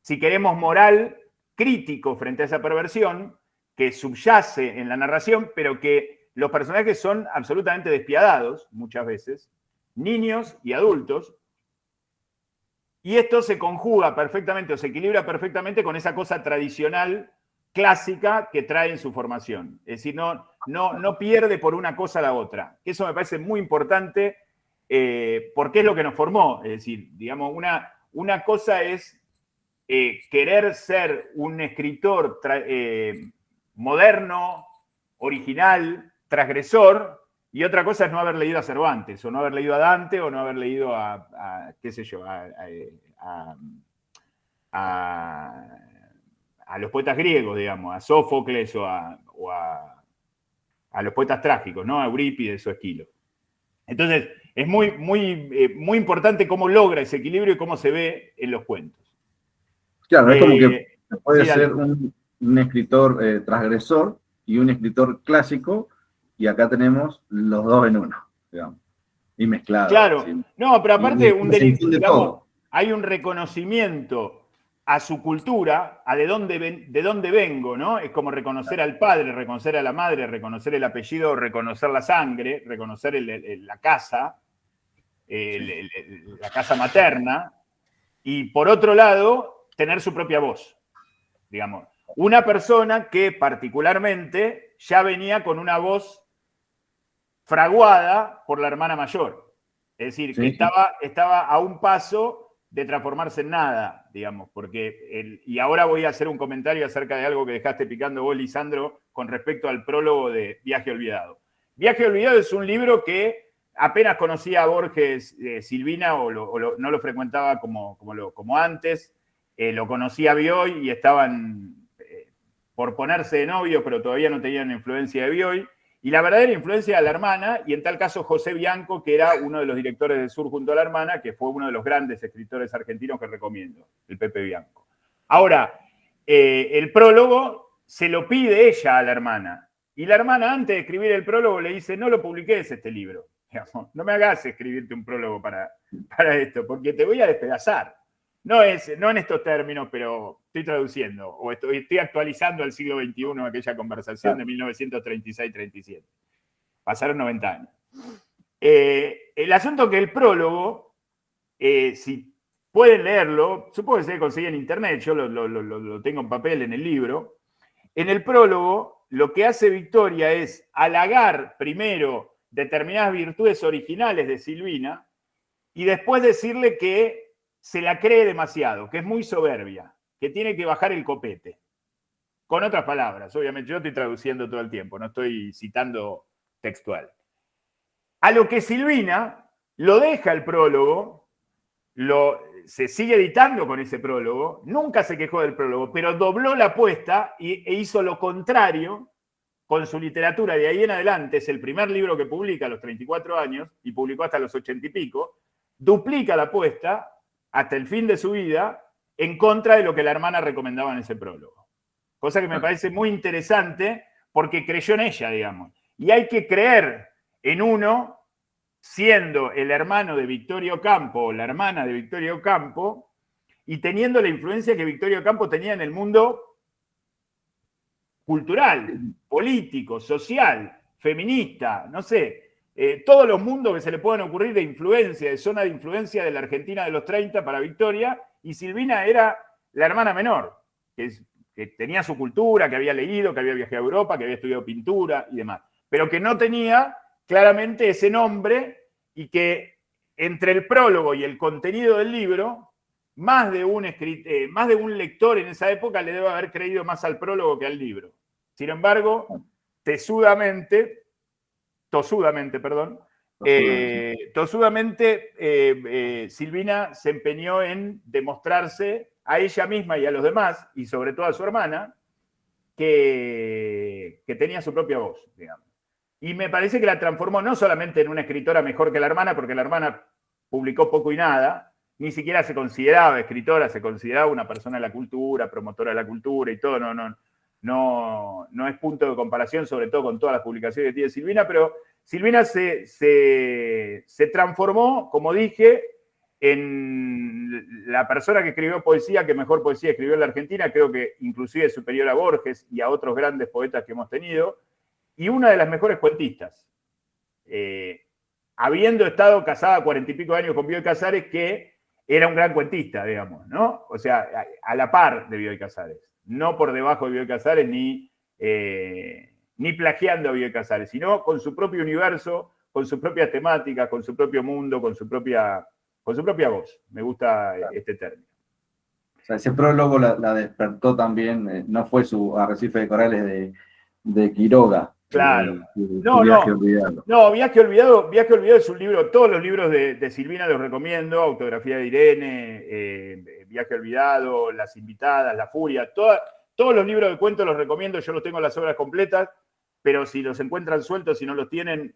si queremos, moral, crítico frente a esa perversión, que subyace en la narración, pero que los personajes son absolutamente despiadados, muchas veces, niños y adultos, y esto se conjuga perfectamente o se equilibra perfectamente con esa cosa tradicional, clásica, que trae en su formación. Es decir, no pierde por una cosa a la otra. Eso me parece muy importante porque es lo que nos formó. Es decir, digamos, una cosa es querer ser un escritor moderno, original, transgresor, y otra cosa es no haber leído a Cervantes, o no haber leído a Dante, o no haber leído qué sé yo, a los poetas griegos, digamos, a Sófocles o a los poetas trágicos, ¿no? A Eurípides o Esquilo. Entonces, es muy importante cómo logra ese equilibrio y cómo se ve en los cuentos. Claro, es como que puede ser un escritor transgresor y un escritor clásico, y acá tenemos los dos en uno, digamos, y mezclados. Claro, ¿sí? no, pero aparte digamos, hay un reconocimiento a su cultura, a de dónde vengo, ¿no? Es como reconocer al padre, reconocer a la madre, reconocer el apellido, reconocer la sangre, reconocer la casa, la casa materna, y por otro lado, tener su propia voz, digamos. Una persona que particularmente ya venía con una voz fraguada por la hermana mayor. Es decir, que estaba a un paso de transformarse en nada, digamos, porque y ahora voy a hacer un comentario acerca de algo que dejaste picando vos, Lisandro, con respecto al prólogo de Viaje Olvidado. Viaje Olvidado es un libro que apenas conocía a Borges, Silvina, o no lo frecuentaba como antes, lo conocía a Bioy y estaban por ponerse de novio, pero todavía no tenían influencia de Bioy, y la verdadera influencia de la hermana, y en tal caso José Bianco, que era uno de los directores de Sur junto a la hermana, que fue uno de los grandes escritores argentinos que recomiendo, el Pepe Bianco. Ahora, el prólogo se lo pide ella a la hermana, y la hermana antes de escribir el prólogo le dice, no lo publiques este libro, digamos, no me hagas escribirte un prólogo para esto, porque te voy a despedazar. No en estos términos, pero estoy traduciendo, o estoy actualizando al siglo XXI aquella conversación de 1936-37. Pasaron 90 años. El asunto que el prólogo, si pueden leerlo, supongo que se consigue en internet, yo lo tengo en papel en el libro. En el prólogo, lo que hace Victoria es halagar primero determinadas virtudes originales de Silvina y después decirle que se la cree demasiado, que es muy soberbia, que tiene que bajar el copete. Con otras palabras, obviamente, yo estoy traduciendo todo el tiempo, no estoy citando textual. A lo que Silvina lo deja el prólogo, se sigue editando con ese prólogo, nunca se quejó del prólogo, pero dobló la apuesta e hizo lo contrario con su literatura. De ahí en adelante es el primer libro que publica a los 34 años y publicó hasta los 80 y pico, duplica la apuesta hasta el fin de su vida, en contra de lo que la hermana recomendaba en ese prólogo. Cosa que me parece muy interesante porque creyó en ella, digamos. Y hay que creer en uno siendo el hermano de Victoria Ocampo o la hermana de Victoria Ocampo y teniendo la influencia que Victoria Ocampo tenía en el mundo cultural, político, social, feminista, no sé. Todos los mundos que se le puedan ocurrir de influencia, de zona de influencia de la Argentina de los 30 para Victoria, y Silvina era la hermana menor, que tenía su cultura, que había leído, que había viajado a Europa, que había estudiado pintura y demás, pero que no tenía claramente ese nombre y que entre el prólogo y el contenido del libro, más de un lector en esa época le debe haber creído más al prólogo que al libro. Sin embargo, tosudamente, Silvina se empeñó en demostrarse a ella misma y a los demás, y sobre todo a su hermana, que tenía su propia voz, digamos. Y me parece que la transformó no solamente en una escritora mejor que la hermana, porque la hermana publicó poco y nada, ni siquiera se consideraba escritora, se consideraba una persona de la cultura, promotora de la cultura y todo, no no es punto de comparación, sobre todo con todas las publicaciones que tiene Silvina, pero Silvina se transformó, como dije, en la persona que escribió poesía, que mejor poesía escribió en la Argentina, creo que inclusive superior a Borges y a otros grandes poetas que hemos tenido, y una de las mejores cuentistas. Habiendo estado casada 40 y pico de años con Bioy Casares, que era un gran cuentista, digamos, ¿no? O sea, a la par de Bioy Casares, no por debajo de Bioy Casares ni plagiando a Bioy Casares, sino con su propio universo, con sus propias temáticas, con su propio mundo, con su propia voz. Me gusta este término. O sea, ese prólogo la despertó también, no fue su Arrecife de Corales de Quiroga. Claro. Viaje Olvidado. No, Viaje Olvidado es un libro, todos los libros de Silvina los recomiendo, Autografía de Irene, Viaje Olvidado, Las Invitadas, La Furia, todos los libros de cuentos los recomiendo, yo los tengo las obras completas, pero si los encuentran sueltos, si no los tienen,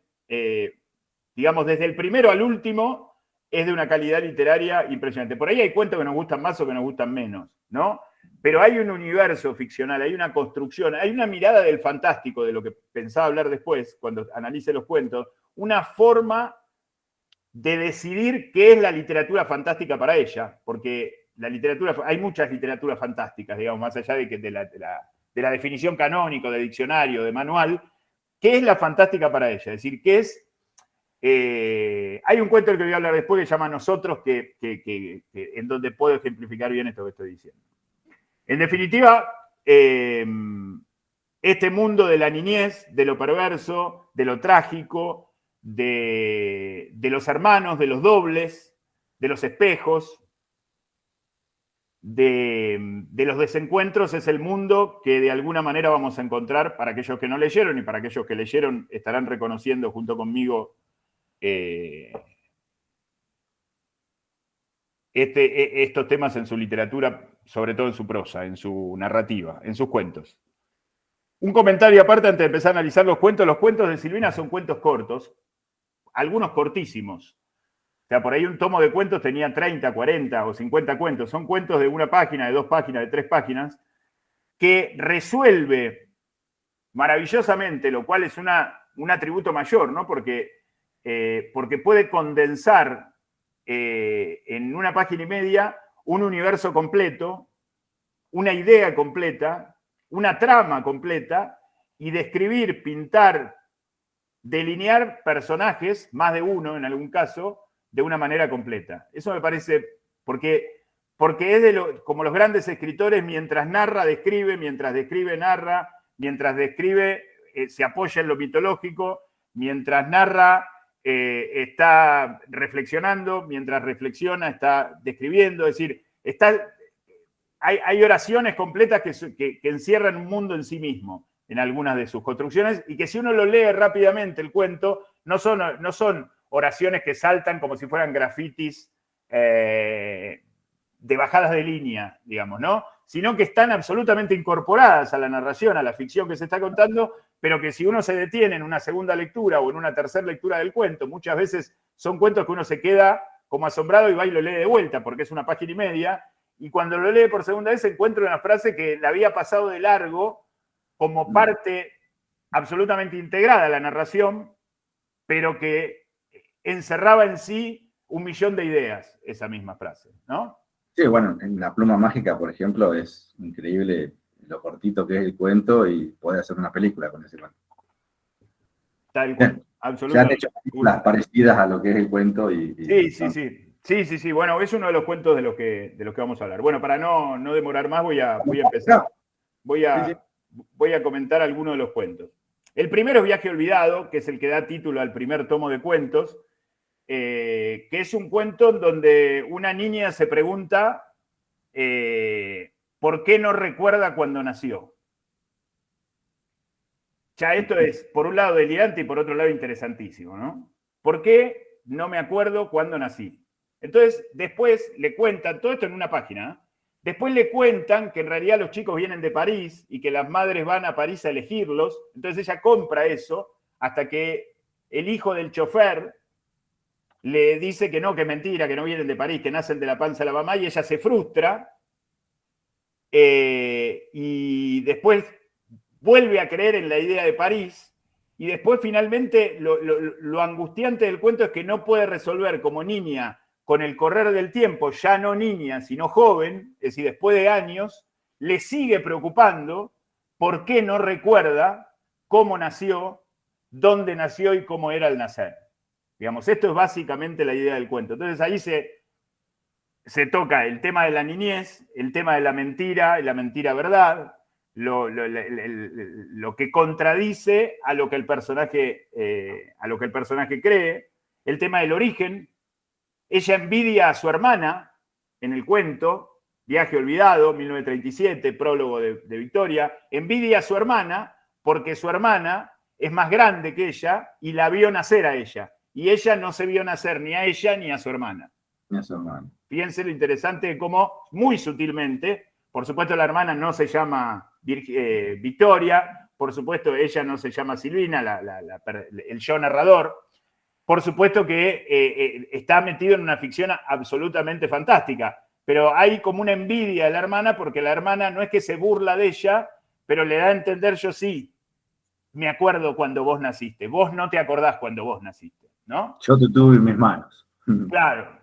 digamos, desde el primero al último, es de una calidad literaria impresionante. Por ahí hay cuentos que nos gustan más o que nos gustan menos, ¿no? Pero hay un universo ficcional, hay una construcción, hay una mirada del fantástico, de lo que pensaba hablar después, cuando analice los cuentos, una forma de decidir qué es la literatura fantástica para ella, porque hay muchas literaturas fantásticas, digamos, más allá de la definición canónica, de diccionario, de manual, ¿qué es la fantástica para ella? Es decir, ¿qué es? Hay un cuento del que voy a hablar después que se llama Nosotros, en donde puedo ejemplificar bien esto que estoy diciendo. En definitiva, este mundo de la niñez, de lo perverso, de lo trágico, de los hermanos, de los dobles, de los espejos, de los desencuentros, es el mundo que de alguna manera vamos a encontrar para aquellos que no leyeron, y para aquellos que leyeron estarán reconociendo junto conmigo estos temas en su literatura, sobre todo en su prosa, en su narrativa, en sus cuentos. Un comentario aparte antes de empezar a analizar los cuentos. Los cuentos de Silvina son cuentos cortos, algunos cortísimos. O sea, por ahí un tomo de cuentos tenía 30, 40 o 50 cuentos. Son cuentos de 1 página, de 2 páginas, de 3 páginas, que resuelve maravillosamente, lo cual es un atributo mayor, ¿no? Porque puede condensar en 1 página y media un universo completo, una idea completa, una trama completa, y describir, pintar, delinear personajes, más de uno en algún caso, de una manera completa. Eso me parece, porque es como los grandes escritores, mientras narra, describe, mientras describe, narra, mientras describe, se apoya en lo mitológico, mientras narra, está reflexionando, mientras reflexiona, está describiendo, es decir, hay oraciones completas que encierran un mundo en sí mismo, en algunas de sus construcciones, y que si uno lo lee rápidamente el cuento, no son oraciones que saltan como si fueran grafitis de bajadas de línea, digamos, ¿no? Sino que están absolutamente incorporadas a la narración, a la ficción que se está contando, pero que si uno se detiene en una segunda lectura o en una tercera lectura del cuento, muchas veces son cuentos que uno se queda como asombrado y va y lo lee de vuelta, porque es 1 página y media, y cuando lo lee por segunda vez encuentra una frase que la había pasado de largo como parte absolutamente integrada a la narración, pero que encerraba en sí 1.000.000 de ideas, esa misma frase, ¿no? Sí, bueno, en La Pluma Mágica, por ejemplo, es increíble lo cortito que es el cuento y puede hacer una película con ese cuento. Tal cual, absolutamente. Se han hecho películas parecidas a lo que es el cuento Sí. Bueno, es uno de los cuentos de los que vamos a hablar. Bueno, para no demorar más, voy a empezar. Voy a comentar algunos de los cuentos. El primero es Viaje Olvidado, que es el que da título al primer tomo de cuentos, que es un cuento donde una niña se pregunta ¿por qué no recuerda cuando nació? Ya esto es, por un lado, delirante y por otro lado, interesantísimo, ¿no? ¿Por qué no me acuerdo cuándo nací? Entonces, después le cuentan, todo esto en 1 página, ¿eh? Después le cuentan que en realidad los chicos vienen de París y que las madres van a París a elegirlos. Entonces ella compra eso hasta que el hijo del chofer le dice que no, que es mentira, que no vienen de París, que nacen de la panza de la mamá, y ella se frustra. Y después vuelve a creer en la idea de París, y después finalmente lo angustiante del cuento es que no puede resolver como niña, con el correr del tiempo, ya no niña, sino joven, es decir, después de años, le sigue preocupando por qué no recuerda cómo nació, dónde nació y cómo era al nacer. Digamos, esto es básicamente la idea del cuento. Entonces ahí se toca el tema de la niñez, el tema de la mentira y la mentira verdad, lo que contradice a lo que el personaje cree, el tema del origen. Ella envidia a su hermana en el cuento, Viaje olvidado, 1937, prólogo de Victoria, envidia a su hermana porque su hermana es más grande que ella y la vio nacer a ella. Y ella no se vio nacer ni a ella ni a su hermana. Ni a su hermana. Fíjense lo interesante de cómo, muy sutilmente, por supuesto la hermana no se llama Victoria, por supuesto ella no se llama Silvina, el yo narrador, por supuesto que está metido en una ficción absolutamente fantástica, pero hay como una envidia de la hermana porque la hermana no es que se burla de ella, pero le da a entender, yo sí, me acuerdo cuando vos naciste, vos no te acordás cuando vos naciste, ¿no? Yo te tuve en mis manos. Claro.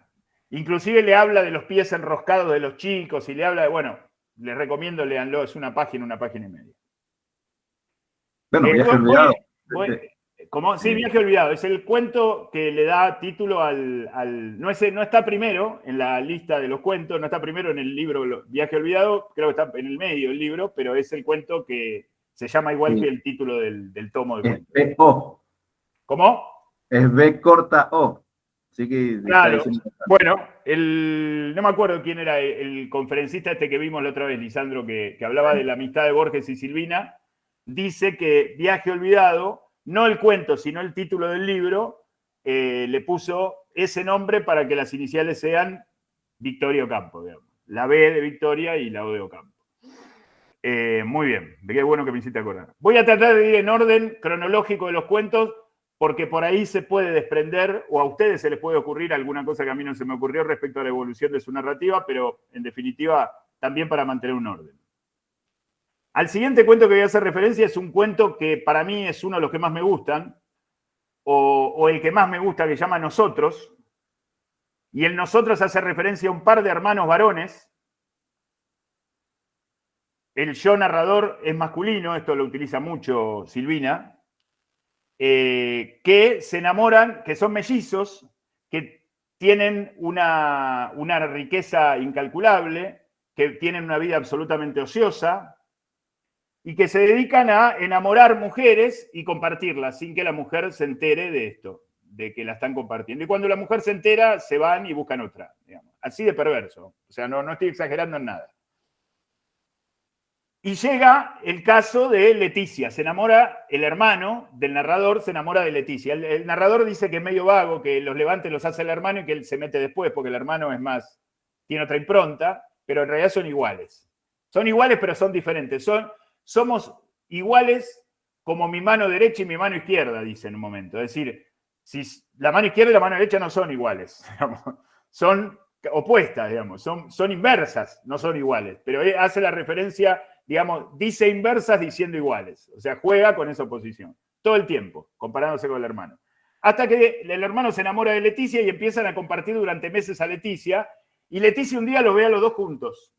Inclusive le habla de los pies enroscados de los chicos y le habla de, bueno, les recomiendo, léanlo, es una página y media. Bueno, Viaje olvidado. ¿Cómo? Sí, Viaje olvidado. Es el cuento que le da título no está primero en la lista de los cuentos, no está primero en el libro Viaje olvidado, creo que está en el medio del libro, pero es el cuento que se llama igual que el título del tomo de cuentos. Es O. ¿Cómo? Es B corta O. Así que claro. Bueno, no me acuerdo quién era el conferencista este que vimos la otra vez, Lisandro, que hablaba de la amistad de Borges y Silvina, dice que Viaje olvidado, no el cuento, sino el título del libro, le puso ese nombre para que las iniciales sean Victoria Ocampo, digamos. La B de Victoria y la O de Ocampo. Muy bien, qué bueno que me hiciste acordar. Voy a tratar de ir en orden cronológico de los cuentos, porque por ahí se puede desprender, o a ustedes se les puede ocurrir alguna cosa que a mí no se me ocurrió respecto a la evolución de su narrativa, pero en definitiva también para mantener un orden. Al siguiente cuento que voy a hacer referencia es un cuento que para mí es uno de los que más me gustan, o el que más me gusta, que se llama Nosotros, y el Nosotros hace referencia a un par de hermanos varones. El yo narrador es masculino, esto lo utiliza mucho Silvina, que se enamoran, que son mellizos, que tienen una riqueza incalculable, que tienen una vida absolutamente ociosa y que se dedican a enamorar mujeres y compartirlas sin que la mujer se entere de esto, de que la están compartiendo. Y cuando la mujer se entera, se van y buscan otra, digamos. Así de perverso. O sea, no estoy exagerando en nada. Y llega el caso de Leticia. Se enamora, el hermano del narrador se enamora de Leticia. El narrador dice que es medio vago, que los levantes los hace el hermano y que él se mete después, porque el hermano es más, tiene otra impronta, pero en realidad son iguales. Son iguales, pero son diferentes. Somos iguales como mi mano derecha y mi mano izquierda, dice en un momento. Es decir, si la mano izquierda y la mano derecha no son iguales, digamos. Son opuestas, digamos. Son inversas, no son iguales. Pero hace la referencia, digamos, dice inversas diciendo iguales. O sea, juega con esa oposición. Todo el tiempo, comparándose con el hermano. Hasta que el hermano se enamora de Leticia y empiezan a compartir durante meses a Leticia. Y Leticia un día los ve a los dos juntos.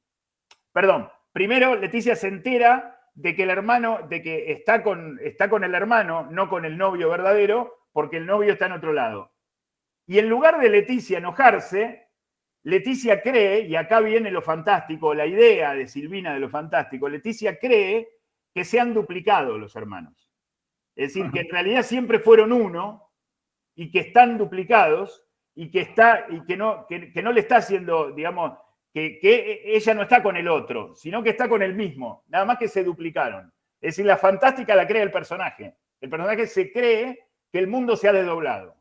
Perdón, primero Leticia se entera de que el hermano, de que está con el hermano, no con el novio verdadero, porque el novio está en otro lado. Y en lugar de Leticia enojarse, Leticia cree, y acá viene lo fantástico, la idea de Silvina de lo fantástico, Leticia cree que se han duplicado los hermanos. Es decir, que en realidad siempre fueron uno y que están duplicados y que no le está haciendo, digamos, que ella no está con el otro, sino que está con el mismo, nada más que se duplicaron. Es decir, la fantástica la crea el personaje. El personaje se cree que el mundo se ha desdoblado.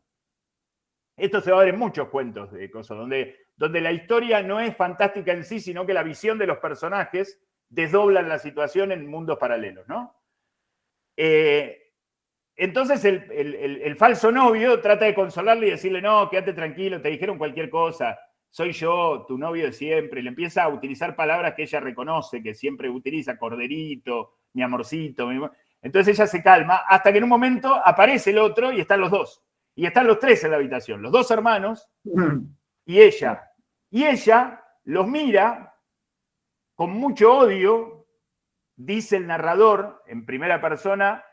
Esto se va a ver en muchos cuentos de cosas, donde la historia no es fantástica en sí, sino que la visión de los personajes desdoblan la situación en mundos paralelos, ¿no? Entonces el falso novio trata de consolarle y decirle, no, quédate tranquilo, te dijeron cualquier cosa, soy yo, tu novio de siempre. Le empieza a utilizar palabras que ella reconoce, que siempre utiliza, corderito, mi amorcito. Entonces ella se calma hasta que en un momento aparece el otro y están los dos. Y están los tres en la habitación, los dos hermanos y ella. Y ella los mira con mucho odio, dice el narrador en primera persona,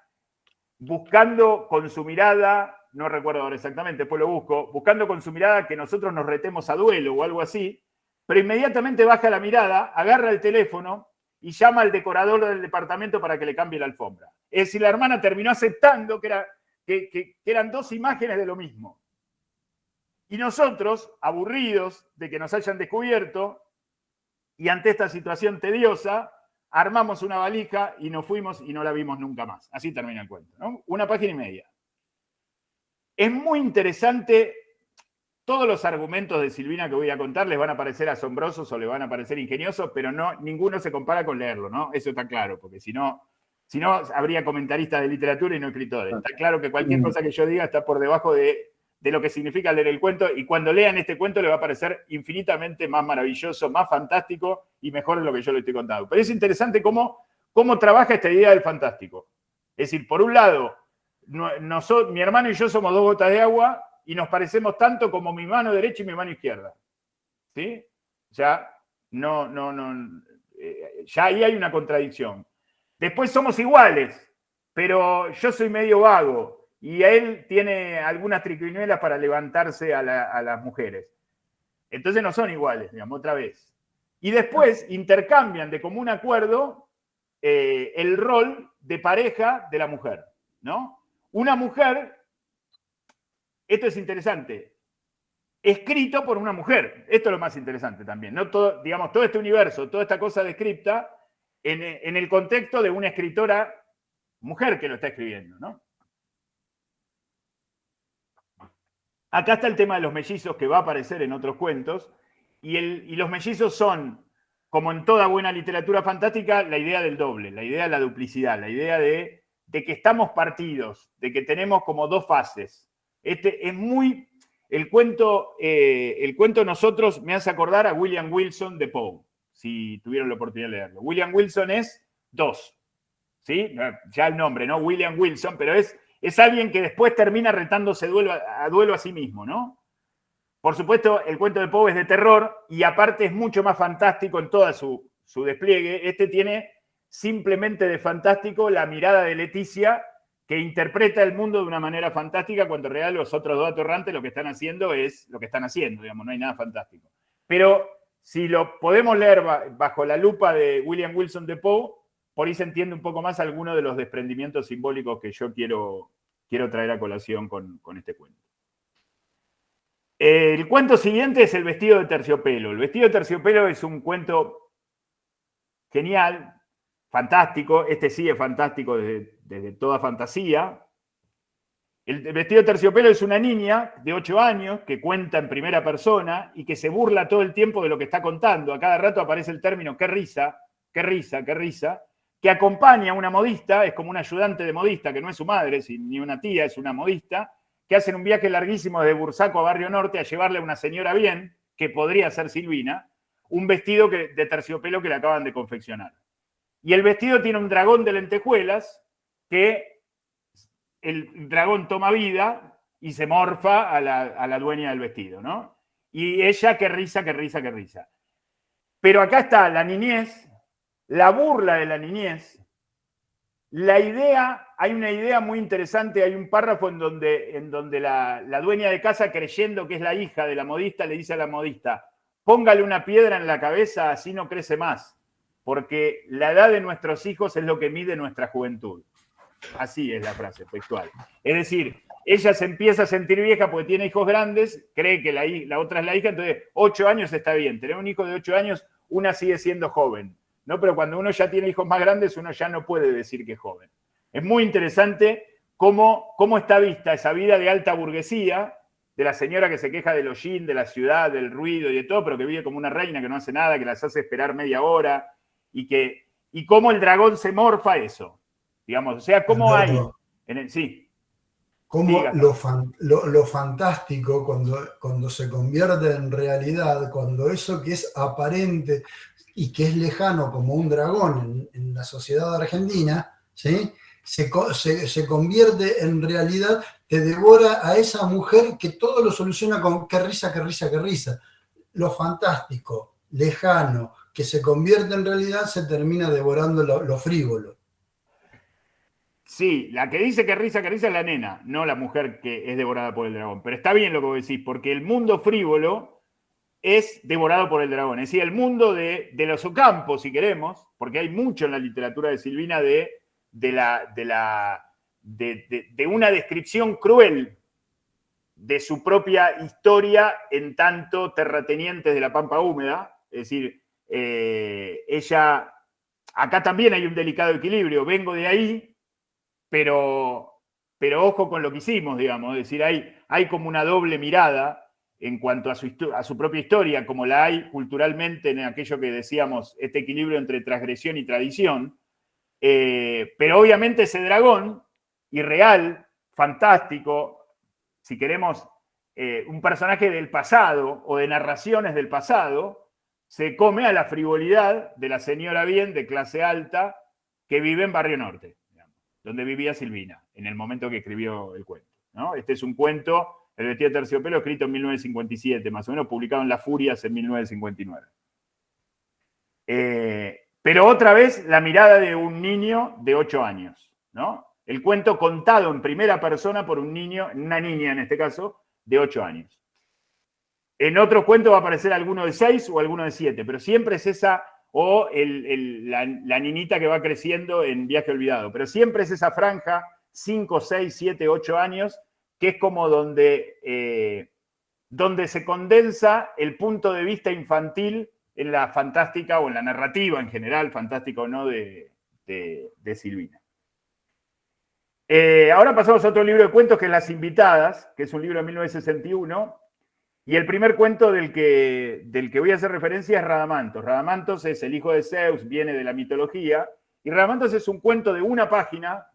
buscando con su mirada, no recuerdo ahora exactamente, después lo busco, buscando con su mirada que nosotros nos retemos a duelo o algo así, pero inmediatamente baja la mirada, agarra el teléfono y llama al decorador del departamento para que le cambie la alfombra. Es decir, la hermana terminó aceptando que eran dos imágenes de lo mismo. Y nosotros, aburridos de que nos hayan descubierto, y ante esta situación tediosa, armamos una valija y nos fuimos y no la vimos nunca más. Así termina el cuento, ¿no? 1 página y media. Es muy interesante, todos los argumentos de Silvina que voy a contar les van a parecer asombrosos o les van a parecer ingeniosos, pero no, ninguno se compara con leerlo, ¿no? Eso está claro, porque si no habría comentaristas de literatura y no escritores. Está claro que cualquier cosa que yo diga está por debajo de lo que significa leer el cuento, y cuando lean este cuento les va a parecer infinitamente más maravilloso, más fantástico y mejor de lo que yo le estoy contando. Pero es interesante cómo trabaja esta idea del fantástico. Es decir, por un lado, mi hermano y yo somos dos gotas de agua y nos parecemos tanto como mi mano derecha y mi mano izquierda. ¿Sí? Ya ya ahí hay una contradicción. Después somos iguales, pero yo soy medio vago y él tiene algunas triquiñuelas para levantarse a las mujeres. Entonces no son iguales, digamos, otra vez. Y después intercambian de común acuerdo el rol de pareja de la mujer, ¿no? Una mujer, esto es interesante, escrito por una mujer. Esto es lo más interesante también, ¿no? Todo este universo, toda esta cosa descripta en el contexto de una escritora mujer que lo está escribiendo, ¿no? Acá está el tema de los mellizos que va a aparecer en otros cuentos, y los mellizos son, como en toda buena literatura fantástica, la idea del doble, la idea de la duplicidad, la idea de que estamos partidos, de que tenemos como dos fases. El cuento Nosotros me hace acordar a William Wilson de Poe, si tuvieron la oportunidad de leerlo. William Wilson es dos, ¿sí? Ya el nombre, ¿no? William Wilson, pero es alguien que después termina retándose a duelo a sí mismo, ¿no? Por supuesto, el cuento de Poe es de terror y aparte es mucho más fantástico en todo su despliegue. Este tiene simplemente de fantástico la mirada de Leticia, que interpreta el mundo de una manera fantástica, cuando en realidad los otros dos atorrantes lo que están haciendo es lo que están haciendo, digamos, no hay nada fantástico. Pero si lo podemos leer bajo la lupa de William Wilson de Poe, por ahí se entiende un poco más alguno de los desprendimientos simbólicos que yo quiero traer a colación con este cuento. El cuento siguiente es El vestido de terciopelo. El vestido de terciopelo es un cuento genial, fantástico. Este sí es fantástico desde toda fantasía. El vestido de terciopelo es una niña de 8 años que cuenta en primera persona y que se burla todo el tiempo de lo que está contando. A cada rato aparece el término qué risa, qué risa, qué risa, que acompaña a una modista, es como una ayudante de modista, que no es su madre ni una tía, es una modista, que hacen un viaje larguísimo desde Bursaco a Barrio Norte a llevarle a una señora bien, que podría ser Silvina, un vestido de terciopelo que le acaban de confeccionar. Y el vestido tiene un dragón de lentejuelas, que el dragón toma vida y se morfa a la dueña del vestido, ¿no? Y ella, qué risa, qué risa, qué risa. Pero acá está la niñez, la burla de la niñez, hay una idea muy interesante, hay un párrafo en donde la dueña de casa, creyendo que es la hija de la modista, le dice a la modista, póngale una piedra en la cabeza, así no crece más, porque la edad de nuestros hijos es lo que mide nuestra juventud. Así es la frase textual. Es decir, ella se empieza a sentir vieja porque tiene hijos grandes, cree que la otra es la hija, entonces 8 años está bien. Tener un hijo de 8 años, una sigue siendo joven, ¿no? Pero cuando uno ya tiene hijos más grandes, uno ya no puede decir que es joven. Es muy interesante cómo está vista esa vida de alta burguesía, de la señora que se queja del hollín, de la ciudad, del ruido y de todo, pero que vive como una reina, que no hace nada, que las hace esperar media hora, y cómo el dragón se morfa eso. Digamos, o sea, cómo hay... Sí. Como lo fantástico, cuando se convierte en realidad, cuando eso que es aparente y que es lejano como un dragón en la sociedad argentina, ¿sí? se convierte en realidad, te devora a esa mujer que todo lo soluciona con qué risa, qué risa, qué risa. Lo fantástico, lejano, que se convierte en realidad, se termina devorando lo frívolo. Sí, la que dice que risa es la nena, no la mujer que es devorada por el dragón. Pero está bien lo que vos decís, porque el mundo frívolo es devorado por el dragón. Es decir, el mundo de los ocampos, si queremos, porque hay mucho en la literatura de Silvina de una descripción cruel de su propia historia en tanto terratenientes de la Pampa Húmeda. Es decir, ella, acá también hay un delicado equilibrio, vengo de ahí, pero ojo con lo que hicimos, digamos. Es decir, hay como una doble mirada en cuanto a su propia historia, como la hay culturalmente en aquello que decíamos, este equilibrio entre transgresión y tradición. Pero obviamente ese dragón, irreal, fantástico, si queremos, un personaje del pasado o de narraciones del pasado, se come a la frivolidad de la señora bien de clase alta que vive en Barrio Norte, donde vivía Silvina, en el momento que escribió el cuento, ¿no? Este es un cuento, El vestido de terciopelo, escrito en 1957, más o menos, publicado en Las Furias en 1959. Pero otra vez la mirada de un niño de 8 años, ¿no? El cuento contado en primera persona por un niño, una niña en este caso, de 8 años. En otros cuentos va a aparecer alguno de 6 o alguno de 7, pero siempre es esa... o la niñita que va creciendo en Viaje Olvidado. Pero siempre es esa franja, 5, 6, 7, 8 años, que es como donde se condensa el punto de vista infantil en la fantástica o en la narrativa en general, fantástica o no, de Silvina. Ahora pasamos a otro libro de cuentos que es Las Invitadas, que es un libro de 1961. Y el primer cuento del que voy a hacer referencia es Radamantos. Radamantos es el hijo de Zeus, viene de la mitología, y Radamantos es un cuento de una página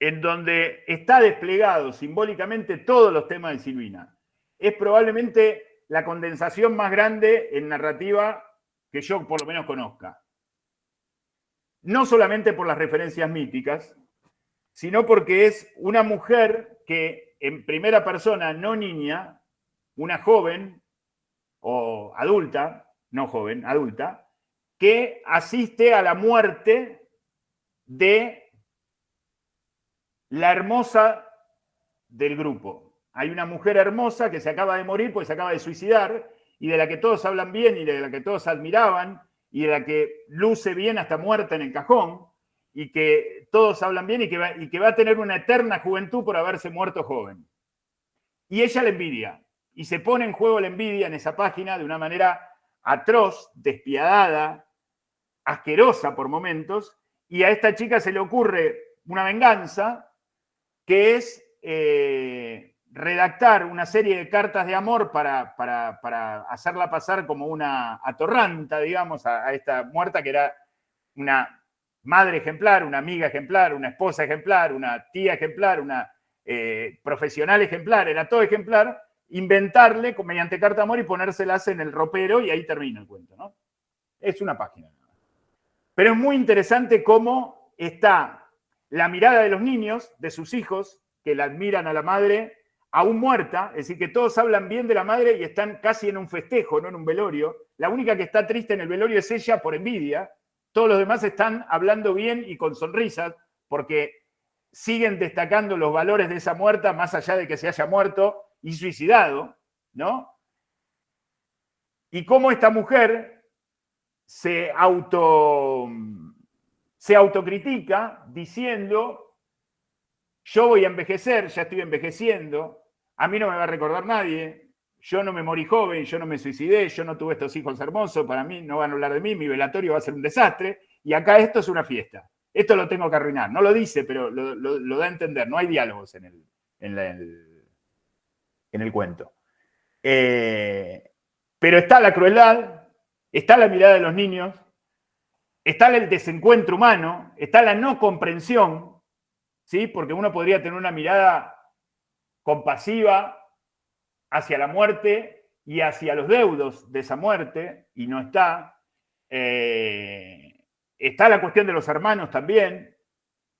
en donde está desplegado simbólicamente todos los temas de Silvina. Es probablemente la condensación más grande en narrativa que yo por lo menos conozca. No solamente por las referencias míticas, sino porque es una mujer que en primera persona, no niña, una joven o adulta, no joven, adulta, que asiste a la muerte de la hermosa del grupo. Hay una mujer hermosa que se acaba de morir, pues se acaba de suicidar, y de la que todos hablan bien, y de la que todos admiraban, y de la que luce bien hasta muerta en el cajón, y que todos hablan bien y que va a tener una eterna juventud por haberse muerto joven. Y ella la envidia, y se pone en juego la envidia en esa página de una manera atroz, despiadada, asquerosa por momentos, y a esta chica se le ocurre una venganza que es redactar una serie de cartas de amor para hacerla pasar como una atorranta, digamos, a esta muerta que era una madre ejemplar, una amiga ejemplar, una esposa ejemplar, una tía ejemplar, una profesional ejemplar, era todo ejemplar, inventarle mediante carta de amor y ponérselas en el ropero y ahí termina el cuento, ¿no? Es una página. Pero es muy interesante cómo está la mirada de los niños, de sus hijos, que la admiran a la madre aún muerta, es decir, que todos hablan bien de la madre y están casi en un festejo, no en un velorio. La única que está triste en el velorio es ella por envidia. Todos los demás están hablando bien y con sonrisas porque siguen destacando los valores de esa muerta más allá de que se haya muerto y suicidado, ¿no? Y cómo esta mujer se autocritica diciendo: yo voy a envejecer, ya estoy envejeciendo, a mí no me va a recordar nadie, yo no me morí joven, yo no me suicidé, yo no tuve estos hijos hermosos, para mí no van a hablar de mí, mi velatorio va a ser un desastre, y acá esto es una fiesta. Esto lo tengo que arruinar. No lo dice, pero lo da a entender. No hay diálogos en el cuento. Pero está la crueldad, está la mirada de los niños, está el desencuentro humano, está la no comprensión, ¿sí? Porque uno podría tener una mirada compasiva hacia la muerte y hacia los deudos de esa muerte, y no está. Está la cuestión de los hermanos también.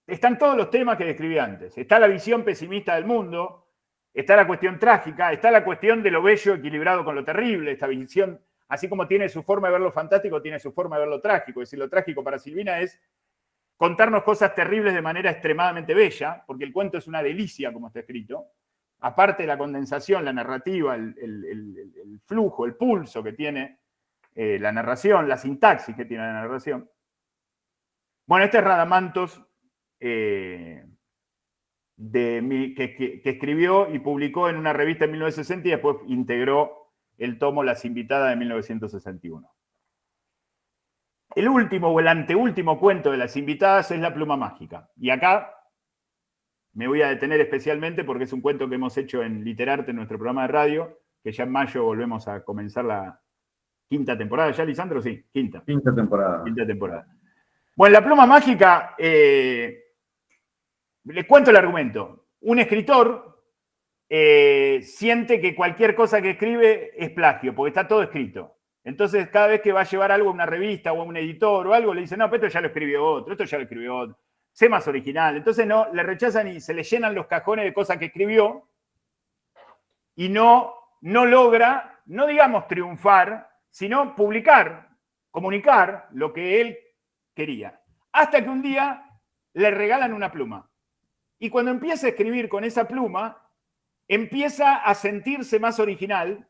Están todos los temas que describí antes. Está la visión pesimista del mundo, está la cuestión trágica, está la cuestión de lo bello equilibrado con lo terrible, esta visión, así como tiene su forma de ver lo fantástico, tiene su forma de ver lo trágico. Es decir, lo trágico para Silvina es contarnos cosas terribles de manera extremadamente bella, porque el cuento es una delicia como está escrito. Aparte de la condensación, la narrativa, el flujo, el pulso que tiene la narración, la sintaxis que tiene la narración. Bueno, este es Radamantos, que escribió y publicó en una revista en 1960 y después integró el tomo Las Invitadas de 1961. El último o el anteúltimo cuento de Las Invitadas es La Pluma Mágica. Y acá me voy a detener especialmente porque es un cuento que hemos hecho en Literarte, en nuestro programa de radio, que ya en mayo volvemos a comenzar la quinta temporada. ¿Ya, Lisandro? Sí, quinta. Quinta temporada. Quinta temporada. Bueno, La Pluma Mágica, les cuento el argumento. Un escritor siente que cualquier cosa que escribe es plagio, porque está todo escrito. Entonces, cada vez que va a llevar algo a una revista o a un editor o algo, le dicen, no, pero esto ya lo escribió otro, esto ya lo escribió otro. Sé más original. Entonces, no, le rechazan y se le llenan los cajones de cosas que escribió y no logra, no digamos triunfar, sino publicar, comunicar lo que él quería. Hasta que un día le regalan una pluma. Y cuando empieza a escribir con esa pluma, empieza a sentirse más original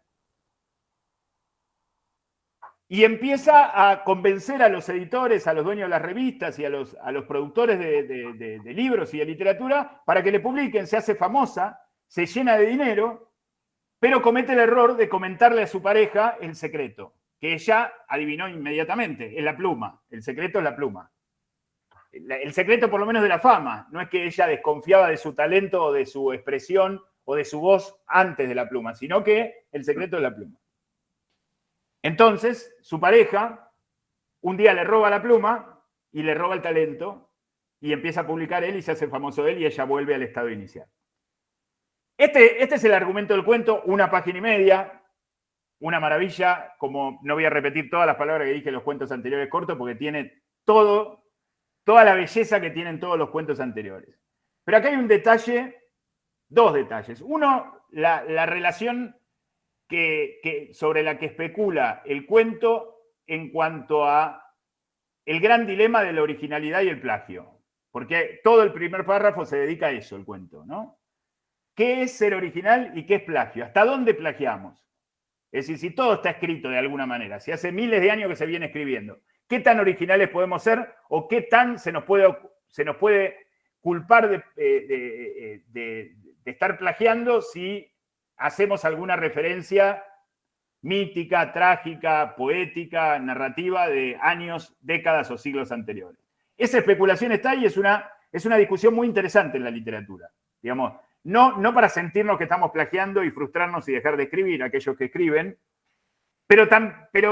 y empieza a convencer a los editores, a los dueños de las revistas y a los productores de libros y de literatura para que le publiquen. Se hace famosa, se llena de dinero, pero comete el error de comentarle a su pareja el secreto, que ella adivinó inmediatamente. Es la pluma. El secreto es la pluma. El secreto por lo menos de la fama. No es que ella desconfiaba de su talento o de su expresión o de su voz antes de la pluma, sino que el secreto es la pluma. Entonces, su pareja un día le roba la pluma y le roba el talento y empieza a publicar él y se hace famoso él y ella vuelve al estado inicial. Este es el argumento del cuento, 1 página y media, una maravilla, como no voy a repetir todas las palabras que dije en los cuentos anteriores cortos porque tiene toda la belleza que tienen todos los cuentos anteriores. Pero acá hay un detalle, 2 detalles. Uno, la relación sobre la que especula el cuento en cuanto a el gran dilema de la originalidad y el plagio. Porque todo el primer párrafo se dedica a eso, el cuento, ¿no? ¿Qué es ser original y qué es plagio? ¿Hasta dónde plagiamos? Es decir, si todo está escrito de alguna manera, si hace miles de años que se viene escribiendo, ¿qué tan originales podemos ser o qué tan se nos puede culpar de estar plagiando si hacemos alguna referencia mítica, trágica, poética, narrativa de años, décadas o siglos anteriores? Esa especulación está ahí, es una discusión muy interesante en la literatura. Digamos, no para sentirnos que estamos plagiando y frustrarnos y dejar de escribir aquellos que escriben, pero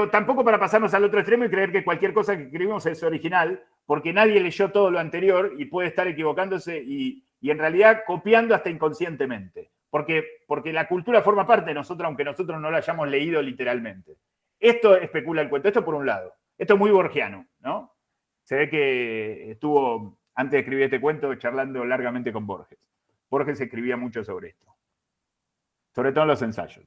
tampoco para pasarnos al otro extremo y creer que cualquier cosa que escribimos es original, porque nadie leyó todo lo anterior y puede estar equivocándose y en realidad copiando hasta inconscientemente. Porque la cultura forma parte de nosotros, aunque nosotros no la hayamos leído literalmente. Esto especula el cuento, esto por un lado. Esto es muy borgiano, ¿no? Se ve que estuvo, antes de escribir este cuento, charlando largamente con Borges. Borges escribía mucho sobre esto. Sobre todo en los ensayos.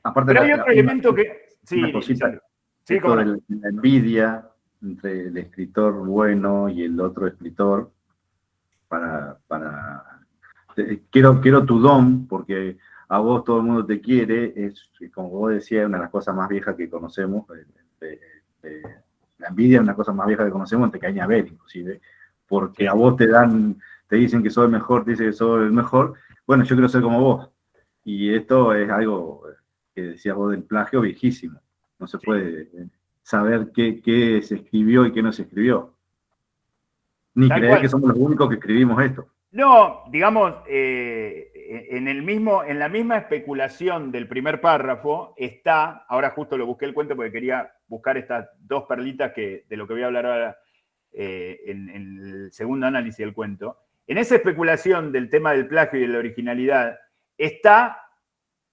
Aparte, pero hay otro elemento que... Sí, una cosita, sí, esto de la envidia entre el escritor bueno y el otro escritor quiero tu don, porque a vos todo el mundo te quiere, es, como vos decías, una de las cosas más viejas que conocemos. La envidia es una cosa más vieja que conocemos entre Caín y Abel, inclusive, porque a vos te dicen que sos el mejor, te dicen que sos el mejor. Bueno, yo quiero ser como vos. Y esto es algo que decías vos del plagio viejísimo. No se puede saber qué se escribió y qué no se escribió. Ni Tal creer cual. que somos los únicos que escribimos esto. No, digamos, en la misma especulación del primer párrafo está, ahora justo lo busqué el cuento porque quería buscar estas 2 perlitas de lo que voy a hablar ahora en el segundo análisis del cuento. en esa especulación del tema del plagio y de la originalidad está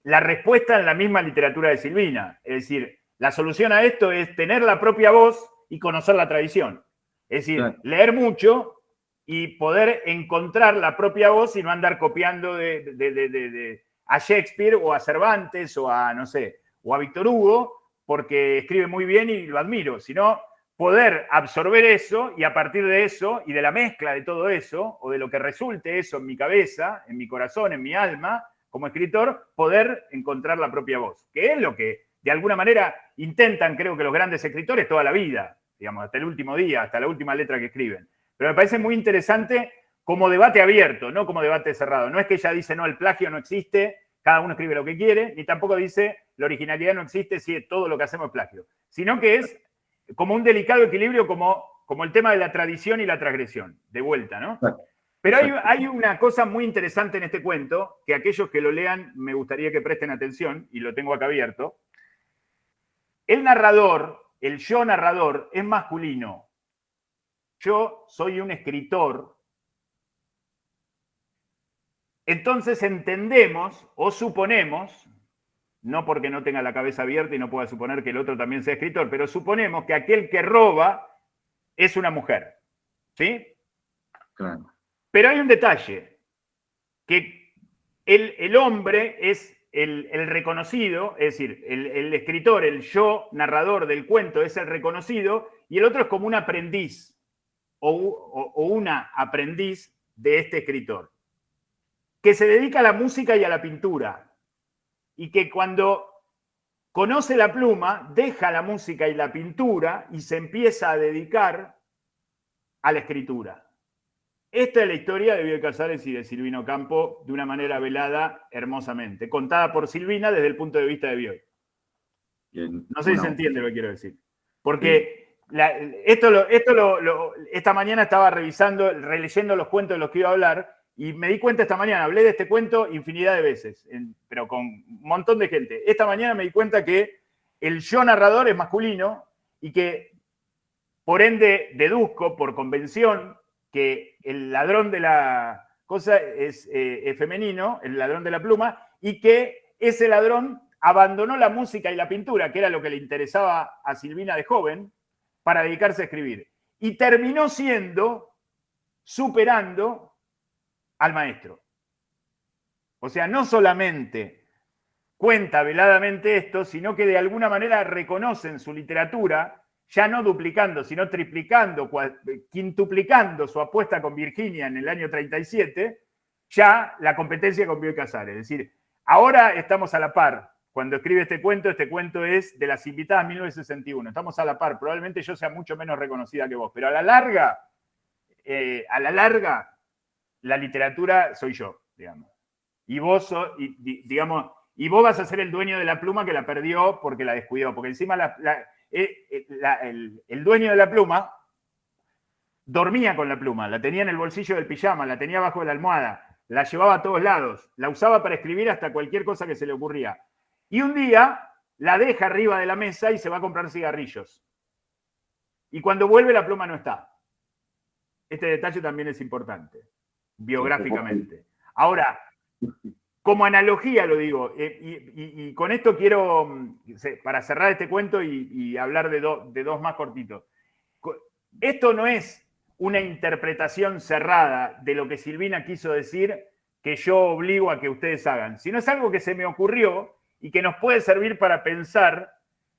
la respuesta en la misma literatura de Silvina. Es decir, la solución a esto es tener la propia voz y conocer la tradición. Es decir, Claro. leer mucho y poder encontrar la propia voz y no andar copiando a Shakespeare o a Cervantes o a, no sé, o a Víctor Hugo, porque escribe muy bien y lo admiro, sino poder absorber eso y a partir de eso y de la mezcla de todo eso, o de lo que resulte eso en mi cabeza, en mi corazón, en mi alma, como escritor, poder encontrar la propia voz, que es lo que de alguna manera intentan, creo que los grandes escritores toda la vida, digamos, hasta el último día, hasta la última letra que escriben. Pero me parece muy interesante como debate abierto, no como debate cerrado. No es que ella dice, no, el plagio no existe, cada uno escribe lo que quiere, ni tampoco dice, la originalidad no existe si todo lo que hacemos es plagio, sino que es como un delicado equilibrio como el tema de la tradición y la transgresión, de vuelta, ¿no? Pero hay una cosa muy interesante en este cuento, que aquellos que lo lean me gustaría que presten atención, y lo tengo acá abierto. El narrador, el yo narrador, es masculino. Yo soy un escritor. Entonces entendemos o suponemos, no porque no tenga la cabeza abierta y no pueda suponer que el otro también sea escritor, pero suponemos que aquel que roba es una mujer. ¿Sí? Claro. Pero hay un detalle, que el hombre es el reconocido, es decir, el escritor, el yo narrador del cuento es el reconocido, y el otro es como un aprendiz o una aprendiz de este escritor, que se dedica a la música y a la pintura, y que cuando conoce la pluma, deja la música y la pintura y se empieza a dedicar a la escritura. Esta es la historia de Bioy Casares y de Silvina Ocampo de una manera velada hermosamente, contada por Silvina desde el punto de vista de Bioy. Bien. No sé si se entiende lo que quiero decir. Porque Sí. esta mañana estaba releyendo los cuentos de los que iba a hablar, y me di cuenta esta mañana, hablé de este cuento infinidad de veces, pero con un montón de gente. Esta mañana me di cuenta que el yo narrador es masculino y que, por ende, deduzco por convención que el ladrón de la cosa es femenino, el ladrón de la pluma, y que ese ladrón abandonó la música y la pintura, que era lo que le interesaba a Silvina de joven, para dedicarse a escribir. Y terminó superando al maestro. O sea, no solamente cuenta veladamente esto, sino que de alguna manera reconoce en su literatura, ya no duplicando, sino triplicando, quintuplicando su apuesta con Virginia en el año 37, ya la competencia con Bioy Casares. Es decir, ahora estamos a la par. Cuando escribe este cuento es de Las Invitadas 1961. Estamos a la par. Probablemente yo sea mucho menos reconocida que vos, pero a la larga, la literatura soy yo, digamos. Y vos, y vos vas a ser el dueño de la pluma que la perdió porque la descuidó. Porque encima el dueño de la pluma dormía con la pluma, la tenía en el bolsillo del pijama, la tenía bajo de la almohada, la llevaba a todos lados, la usaba para escribir hasta cualquier cosa que se le ocurría. Y un día la deja arriba de la mesa y se va a comprar cigarrillos. Y cuando vuelve la pluma no está. Este detalle también es importante, biográficamente. Ahora, como analogía lo digo, y con esto quiero, para cerrar este cuento y hablar de dos más cortitos. Esto no es una interpretación cerrada de lo que Silvina quiso decir que yo obligo a que ustedes hagan, sino es algo que se me ocurrió y que nos puede servir para pensar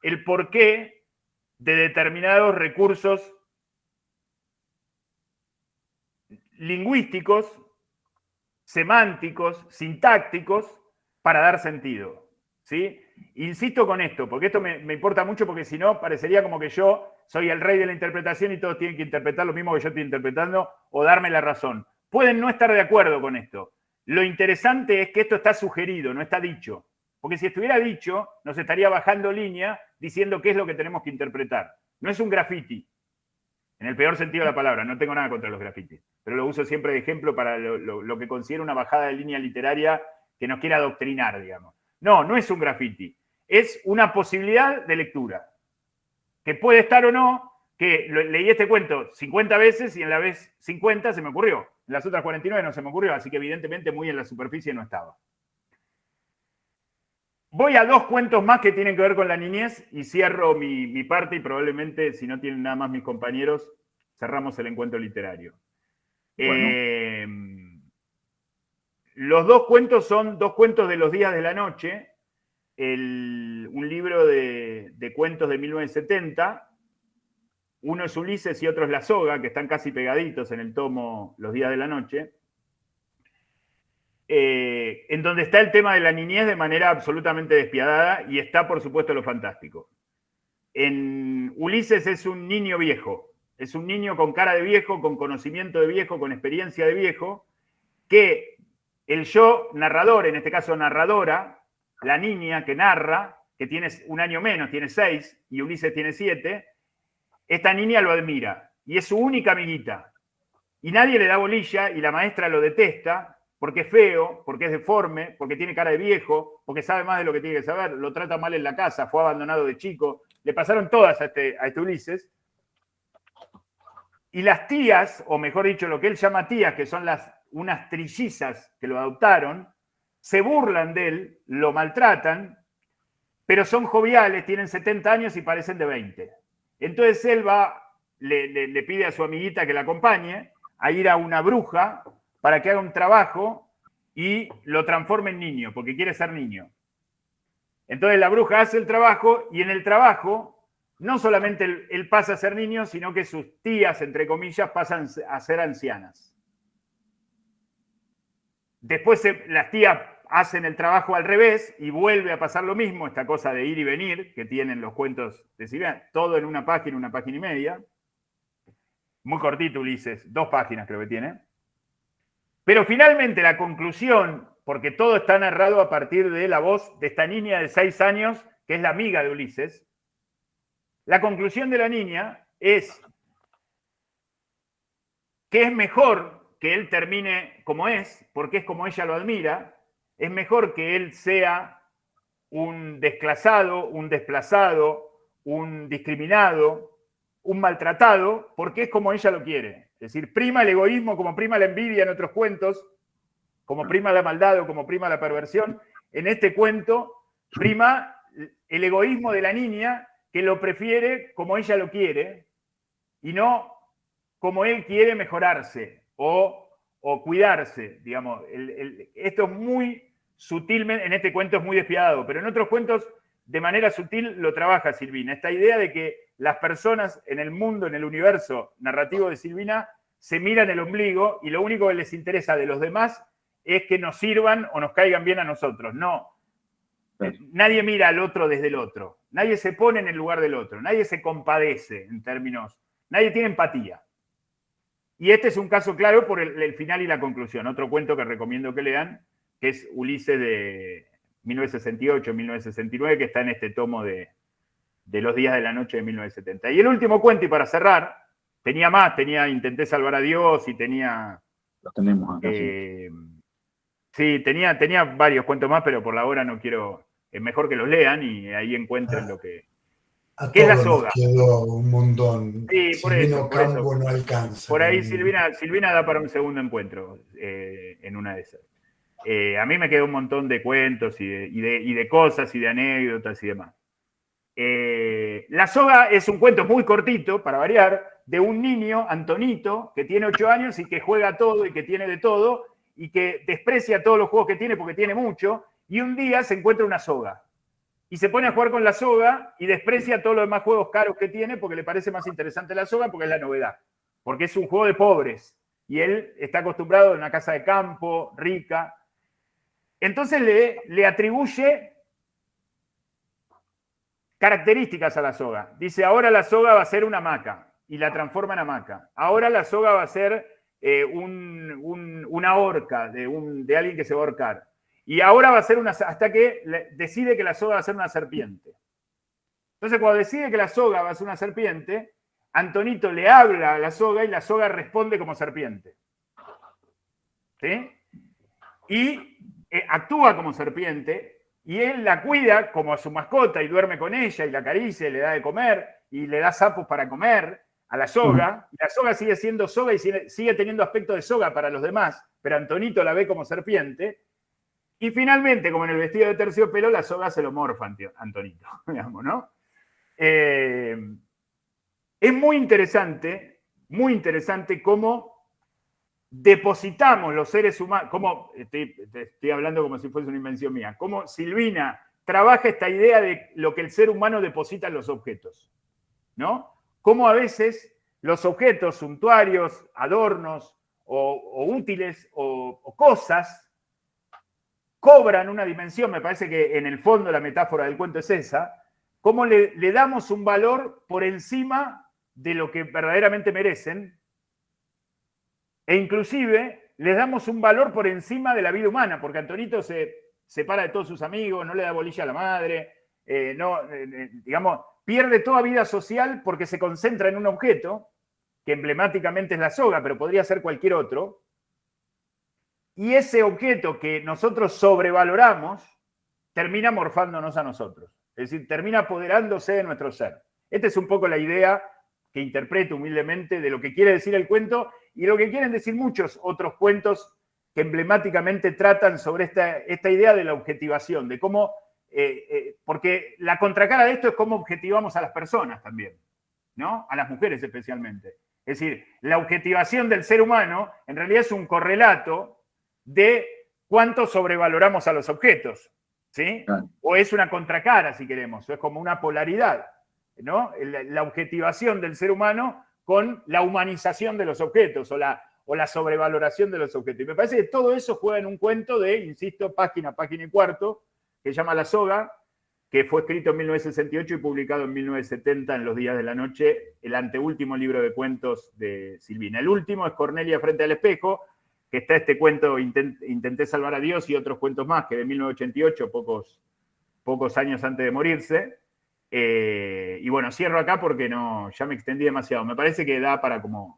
el porqué de determinados recursos lingüísticos, semánticos, sintácticos, para dar sentido. ¿Sí? Insisto con esto, porque esto me importa mucho, porque si no, parecería como que yo soy el rey de la interpretación y todos tienen que interpretar lo mismo que yo estoy interpretando o darme la razón. Pueden no estar de acuerdo con esto. Lo interesante es que esto está sugerido, no está dicho. Porque si estuviera dicho, nos estaría bajando línea diciendo qué es lo que tenemos que interpretar. No es un graffiti, en el peor sentido de la palabra. No tengo nada contra los grafitis, pero lo uso siempre de ejemplo para lo que considero una bajada de línea literaria que nos quiera adoctrinar, digamos. No, no es un graffiti. Es una posibilidad de lectura, que puede estar o no, que leí este cuento 50 veces y en la vez 50 se me ocurrió. En las otras 49 no se me ocurrió, así que evidentemente muy en la superficie no estaba. Voy a 2 cuentos más que tienen que ver con la niñez y cierro mi parte y probablemente, si no tienen nada más mis compañeros, cerramos el encuentro literario. Bueno. Los 2 cuentos son 2 cuentos de los días de la noche, un libro de cuentos de 1970. Uno es Ulises y otro es La Soga, que están casi pegaditos en el tomo Los días de la noche. En donde está el tema de la niñez de manera absolutamente despiadada y está, por supuesto, lo fantástico. En Ulises es un niño viejo, es un niño con cara de viejo, con conocimiento de viejo, con experiencia de viejo, que el yo narrador, en este caso narradora, la niña que narra, que tiene un año menos, tiene 6, y Ulises tiene 7, esta niña lo admira, y es su única amiguita. Y nadie le da bolilla, y la maestra lo detesta, porque es feo, porque es deforme, porque tiene cara de viejo, porque sabe más de lo que tiene que saber, lo trata mal en la casa, fue abandonado de chico, le pasaron todas a este Ulises. Y las tías, o mejor dicho, lo que él llama tías, que son unas trillizas que lo adoptaron, se burlan de él, lo maltratan, pero son joviales, tienen 70 años y parecen de 20. Entonces él le pide a su amiguita que la acompañe a ir a una bruja para que haga un trabajo y lo transforme en niño, porque quiere ser niño. Entonces la bruja hace el trabajo y en el trabajo no solamente él pasa a ser niño, sino que sus tías, entre comillas, pasan a ser ancianas. Después las tías hacen el trabajo al revés y vuelve a pasar lo mismo, esta cosa de ir y venir que tienen los cuentos de Silvina, todo en una página y media. Muy cortito, Ulises, 2 páginas creo que tiene. Pero finalmente la conclusión, porque todo está narrado a partir de la voz de esta niña de 6 años, que es la amiga de Ulises, la conclusión de la niña es que es mejor que él termine como es, porque es como ella lo admira, es mejor que él sea un desclasado, un desplazado, un discriminado, un maltratado, porque es como ella lo quiere. Es decir, prima el egoísmo como prima la envidia en otros cuentos, como prima la maldad o como prima la perversión. En este cuento prima el egoísmo de la niña que lo prefiere como ella lo quiere y no como él quiere mejorarse o cuidarse, digamos. Esto es muy sutilmente, en este cuento es muy despiadado, pero en otros cuentos de manera sutil lo trabaja Silvina. Esta idea de que las personas en el mundo, en el universo narrativo de Silvina, se miran el ombligo y lo único que les interesa de los demás es que nos sirvan o nos caigan bien a nosotros. No. Nadie mira al otro desde el otro. Nadie se pone en el lugar del otro. Nadie se compadece en términos. Nadie tiene empatía. Y este es un caso claro por el final y la conclusión. Otro cuento que recomiendo que lean, que es Ulises de 1968-1969, que está en este tomo de Los días de la noche de 1970. Y el último cuento, y para cerrar, tenía más, Intenté salvar a Dios y tenía... Lo tenemos acá. Sí, tenía varios cuentos más, pero por la hora no quiero... Es mejor que los lean y ahí encuentren lo que... ¿Qué es La Soga? Quedó un montón. Sí, por eso. No alcanza. Por ahí Silvina da para un segundo encuentro en una de esas. A mí me quedó un montón de cuentos y de cosas y de anécdotas y demás. La Soga es un cuento muy cortito, para variar, de un niño, Antonito, que tiene 8 años y que juega todo y que tiene de todo y que desprecia todos los juegos que tiene porque tiene mucho, y un día se encuentra una soga. Y se pone a jugar con la soga y desprecia todos los demás juegos caros que tiene porque le parece más interesante la soga porque es la novedad. Porque es un juego de pobres. Y él está acostumbrado a una casa de campo, rica. Entonces le atribuye características a la soga. Dice, ahora la soga va a ser una hamaca. Y la transforma en hamaca. Ahora la soga va a ser una horca de alguien que se va a ahorcar. Y ahora va a ser hasta que decide que la soga va a ser una serpiente. Entonces, cuando decide que la soga va a ser una serpiente, Antonito le habla a la soga y la soga responde como serpiente. ¿Sí? Y actúa como serpiente y él la cuida como a su mascota y duerme con ella y la acaricia y le da de comer y le da sapos para comer a la soga, y la soga sigue siendo soga y sigue teniendo aspecto de soga para los demás, pero Antonito la ve como serpiente, y finalmente, como en el vestido de terciopelo, la soga se lo morfa Antonito, digamos, ¿no? Es muy interesante cómo depositamos los seres humanos, cómo, estoy hablando como si fuese una invención mía, cómo Silvina trabaja esta idea de lo que el ser humano deposita en los objetos, ¿no? Cómo a veces los objetos suntuarios, adornos o útiles o cosas cobran una dimensión, me parece que en el fondo la metáfora del cuento es esa, cómo le damos un valor por encima de lo que verdaderamente merecen, e inclusive les damos un valor por encima de la vida humana, porque Antonito se separa de todos sus amigos, no le da bolilla a la madre, digamos, pierde toda vida social porque se concentra en un objeto, que emblemáticamente es la soga, pero podría ser cualquier otro, y ese objeto que nosotros sobrevaloramos termina morfándonos a nosotros, es decir, termina apoderándose de nuestro ser. Esta es un poco la idea que interpreto humildemente de lo que quiere decir el cuento y lo que quieren decir muchos otros cuentos que emblemáticamente tratan sobre esta idea de la objetivación, de cómo, porque la contracara de esto es cómo objetivamos a las personas también, ¿no? A las mujeres especialmente. Es decir, la objetivación del ser humano en realidad es un correlato de cuánto sobrevaloramos a los objetos, ¿sí? Claro. O es una contracara, si queremos, o es como una polaridad, ¿no? La objetivación del ser humano con la humanización de los objetos o la sobrevaloración de los objetos. Y me parece que todo eso juega en un cuento de, insisto, página y cuarto, que se llama La soga, que fue escrito en 1968 y publicado en 1970 en Los días de la noche, el anteúltimo libro de cuentos de Silvina. El último es Cornelia frente al espejo, que está este cuento Intenté salvar a Dios y otros cuentos más, que de 1988, pocos años antes de morirse. Y bueno, cierro acá porque no, ya me extendí demasiado. Me parece que da para como,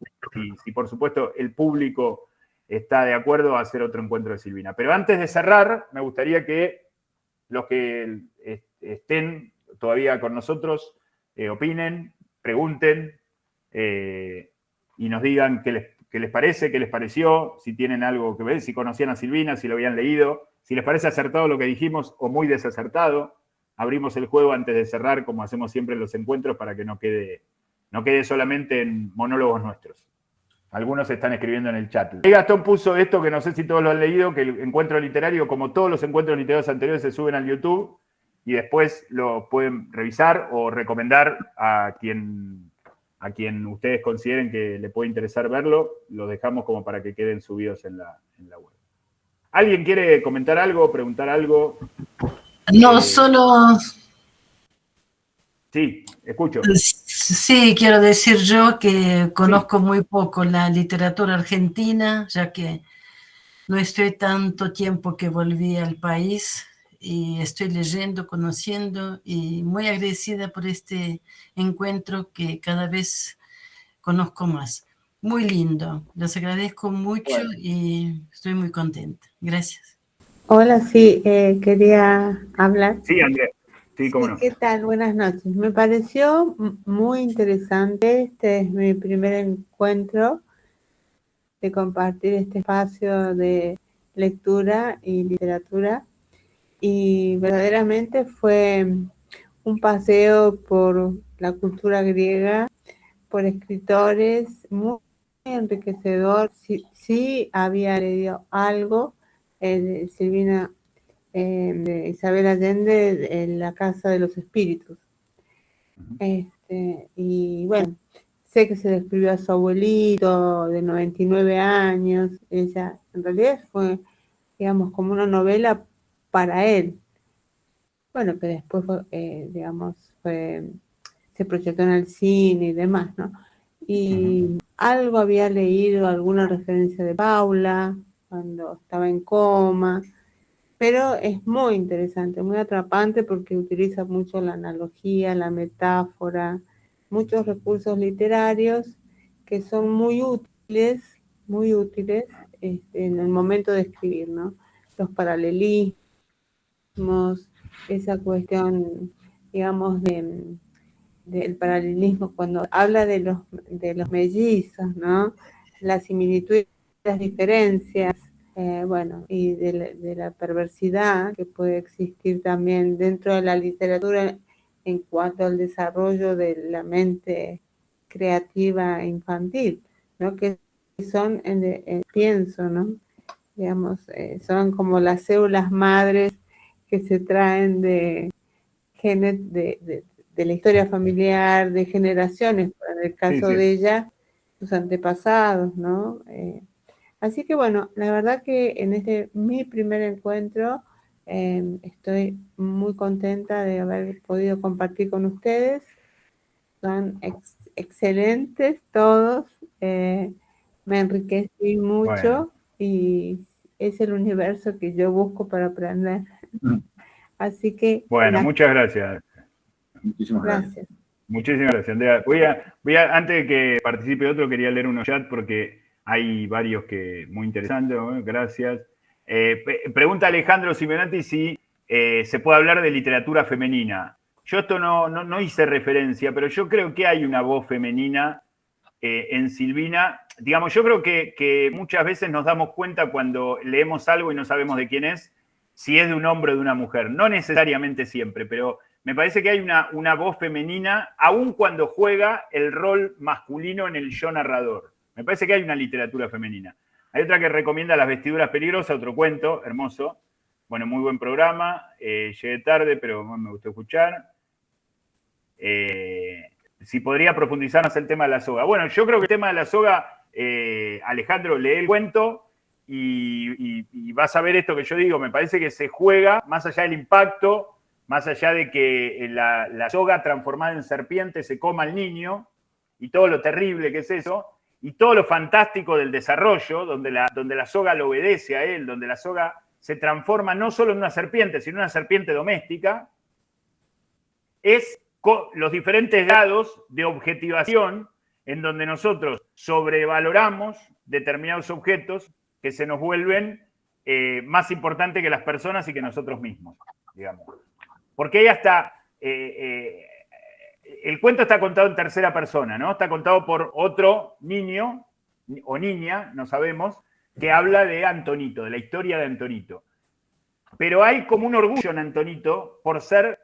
si por supuesto el público está de acuerdo, a hacer otro encuentro de Silvina. Pero antes de cerrar, me gustaría que los que estén todavía con nosotros opinen, pregunten y nos digan qué les parece, qué les pareció, si tienen algo que ver, si conocían a Silvina, si lo habían leído, si les parece acertado lo que dijimos o muy desacertado. Abrimos el juego antes de cerrar, como hacemos siempre en los encuentros, para que no quede solamente en monólogos nuestros. Algunos están escribiendo en el chat. Y Gastón puso esto, que no sé si todos lo han leído, que el encuentro literario, como todos los encuentros literarios anteriores, se suben al YouTube y después lo pueden revisar o recomendar a quien ustedes consideren que le puede interesar verlo. Los dejamos como para que queden subidos en la web. ¿Alguien quiere comentar algo, preguntar algo? No, solo... Sí, escucho. Sí, quiero decir yo que conozco muy poco la literatura argentina, ya que no estoy tanto tiempo que volví al país y estoy leyendo, conociendo y muy agradecida por este encuentro que cada vez conozco más. Muy lindo, les agradezco mucho y estoy muy contenta. Gracias. Hola, sí, quería hablar. Sí, Andrea. Sí, cómo no. ¿Qué tal? Buenas noches. Me pareció muy interesante. Este es mi primer encuentro de compartir este espacio de lectura y literatura. Y verdaderamente fue un paseo por la cultura griega, por escritores, muy enriquecedor. Sí había leído algo de Silvina, de Isabel Allende, en La Casa de los Espíritus. Y bueno, sé que se describió a su abuelito de 99 años. Ella, en realidad fue, digamos, como una novela para él. Bueno, que después, se proyectó en el cine y demás, ¿no? Y algo había leído, alguna referencia de Paula, cuando estaba en coma. Pero es muy interesante, muy atrapante porque utiliza mucho la analogía, la metáfora, muchos recursos literarios que son muy útiles en el momento de escribir, ¿no? Los paralelismos, esa cuestión, digamos, de del paralelismo, cuando habla de los mellizos, ¿no? La similitud y las diferencias, bueno, y de la perversidad que puede existir también dentro de la literatura en cuanto al desarrollo de la mente creativa infantil, ¿no? Que son, pienso, ¿no? Digamos, son como las células madres que se traen de genes de la historia familiar, de generaciones, en el caso de ella, sus antepasados, ¿no? Así que bueno, la verdad que en mi primer encuentro estoy muy contenta de haber podido compartir con ustedes. Son excelentes todos, me enriquecí mucho y es el universo que yo busco para aprender. Así que... Bueno, muchas gracias. Muchísimas gracias. Muchísimas gracias, Andrea. Voy a, antes de que participe otro, quería leer unos chat porque hay varios que muy interesantes. Gracias. Pregunta Alejandro Simenati si se puede hablar de literatura femenina. Yo esto no hice referencia, pero yo creo que hay una voz femenina en Silvina. Digamos, yo creo que muchas veces nos damos cuenta cuando leemos algo y no sabemos de quién es, si es de un hombre o de una mujer. No necesariamente siempre, pero me parece que hay una voz femenina, aun cuando juega el rol masculino en el yo narrador. Me parece que hay una literatura femenina. Hay otra que recomienda Las vestiduras peligrosas, otro cuento, hermoso. Bueno, muy buen programa. Llegué tarde, pero me gustó escuchar. Si podría profundizar más el tema de la soga. Bueno, yo creo que el tema de la soga, Alejandro, lee el cuento y vas a ver esto que yo digo. Me parece que se juega, más allá del impacto, más allá de que la soga transformada en serpiente se coma al niño y todo lo terrible que es eso, y todo lo fantástico del desarrollo, donde la soga lo obedece a él, donde la soga se transforma no solo en una serpiente, sino en una serpiente doméstica, es los diferentes grados de objetivación en donde nosotros sobrevaloramos determinados objetos que se nos vuelven más importantes que las personas y que nosotros mismos, digamos. Porque hay hasta... el cuento está contado en tercera persona, ¿no? Está contado por otro niño o niña, no sabemos, que habla de Antonito, de la historia de Antonito. Pero hay como un orgullo en Antonito por ser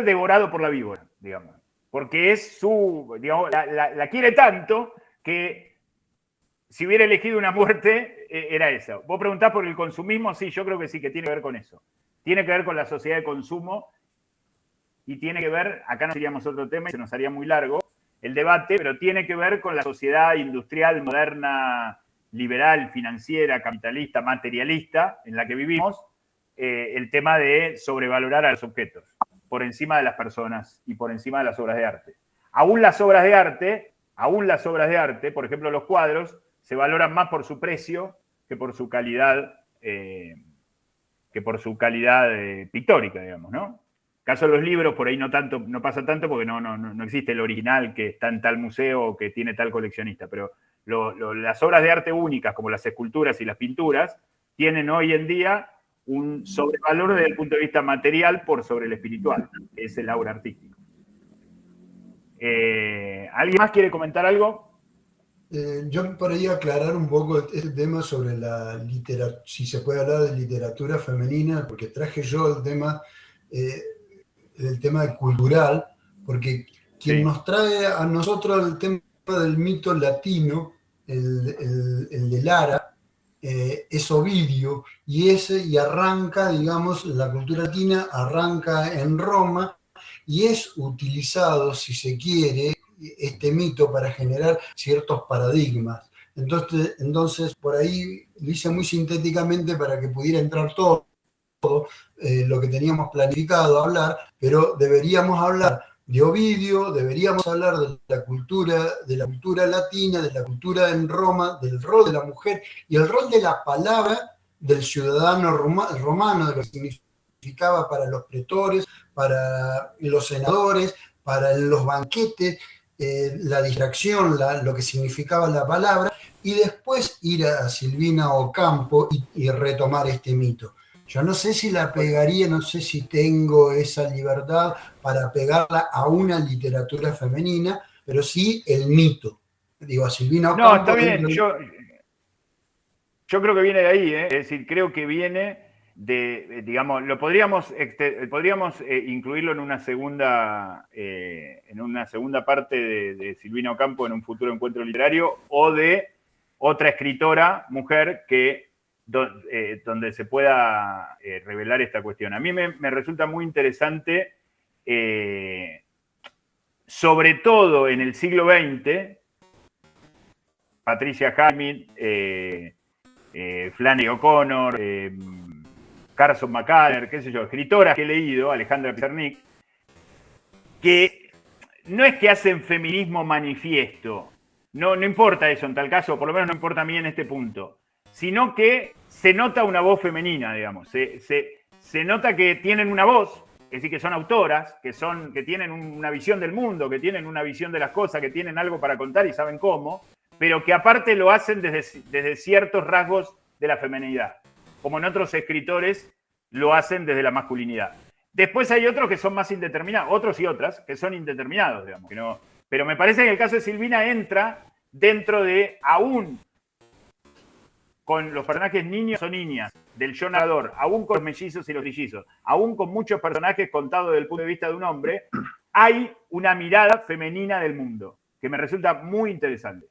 devorado por la víbora, digamos. Porque es su, digamos, la quiere tanto que si hubiera elegido una muerte, era esa. Vos preguntás por el consumismo, sí, yo creo que sí, que tiene que ver con eso. Tiene que ver con la sociedad de consumo y tiene que ver, acá nos iríamos a otro tema y se nos haría muy largo el debate, pero tiene que ver con la sociedad industrial, moderna, liberal, financiera, capitalista, materialista en la que vivimos, el tema de sobrevalorar a los objetos por encima de las personas y por encima de las obras de arte. Aún las obras de arte, por ejemplo los cuadros, se valoran más por su precio que por su calidad pictórica, digamos, ¿no? Caso de los libros, por ahí no pasa tanto porque no existe el original que está en tal museo o que tiene tal coleccionista, pero las obras de arte únicas, como las esculturas y las pinturas, tienen hoy en día un sobrevalor desde el punto de vista material por sobre el espiritual, que es el aura artístico. ¿Alguien más quiere comentar algo? Yo podría aclarar un poco el tema sobre la literatura, si se puede hablar de literatura femenina, porque traje yo el tema cultural, porque quien nos trae a nosotros el tema del mito latino, el de Lara, es Ovidio, y arranca, digamos, la cultura latina arranca en Roma, y es utilizado, si se quiere, este mito para generar ciertos paradigmas. Entonces por ahí lo hice muy sintéticamente para que pudiera entrar todo lo que teníamos planificado hablar, pero deberíamos hablar de Ovidio, deberíamos hablar de la cultura latina, de la cultura en Roma, del rol de la mujer y el rol de la palabra del ciudadano romano, de lo que significaba para los pretores, para los senadores, para los banquetes, la distracción, lo que significaba la palabra, y después ir a Silvina Ocampo y retomar este mito. Yo no sé si la pegaría, no sé si tengo esa libertad para pegarla a una literatura femenina, pero sí el mito. Digo, a Silvina No, Ocampo... está bien. Yo creo que viene de ahí, ¿eh? Es decir, creo que viene de, digamos, podríamos incluirlo en una segunda parte de Silvina Ocampo en un futuro encuentro literario, o de otra escritora, mujer, donde se pueda revelar esta cuestión. A mí me resulta muy interesante, sobre todo en el siglo XX, Patricia Highsmith, Flannery O'Connor, Carson McCullers, qué sé yo, escritoras que he leído, Alejandra Pizarnik, que no es que hacen feminismo manifiesto, no importa eso en tal caso, por lo menos no importa a mí en este punto, sino que se nota una voz femenina, digamos, se nota que tienen una voz, es decir, que son autoras, que tienen una visión del mundo, que tienen una visión de las cosas, que tienen algo para contar y saben cómo, pero que aparte lo hacen desde ciertos rasgos de la feminidad, como en otros escritores lo hacen desde la masculinidad. Después hay otros que son más indeterminados, otros y otras que son indeterminados, digamos. Que no, pero me parece que el caso de Silvina entra dentro de, aún con los personajes niños o niñas del yo narrador, aún con los mellizos y los trillizos, aún con muchos personajes contados desde el punto de vista de un hombre, hay una mirada femenina del mundo que me resulta muy interesante.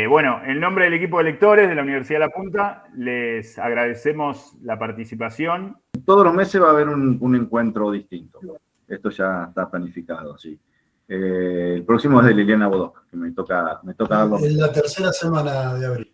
Bueno, en nombre del equipo de lectores de la Universidad de La Punta, les agradecemos la participación. Todos los meses va a haber un encuentro distinto. Esto ya está planificado, sí. El próximo es de Liliana Bodoc, que me toca darlo. En la tercera semana de abril.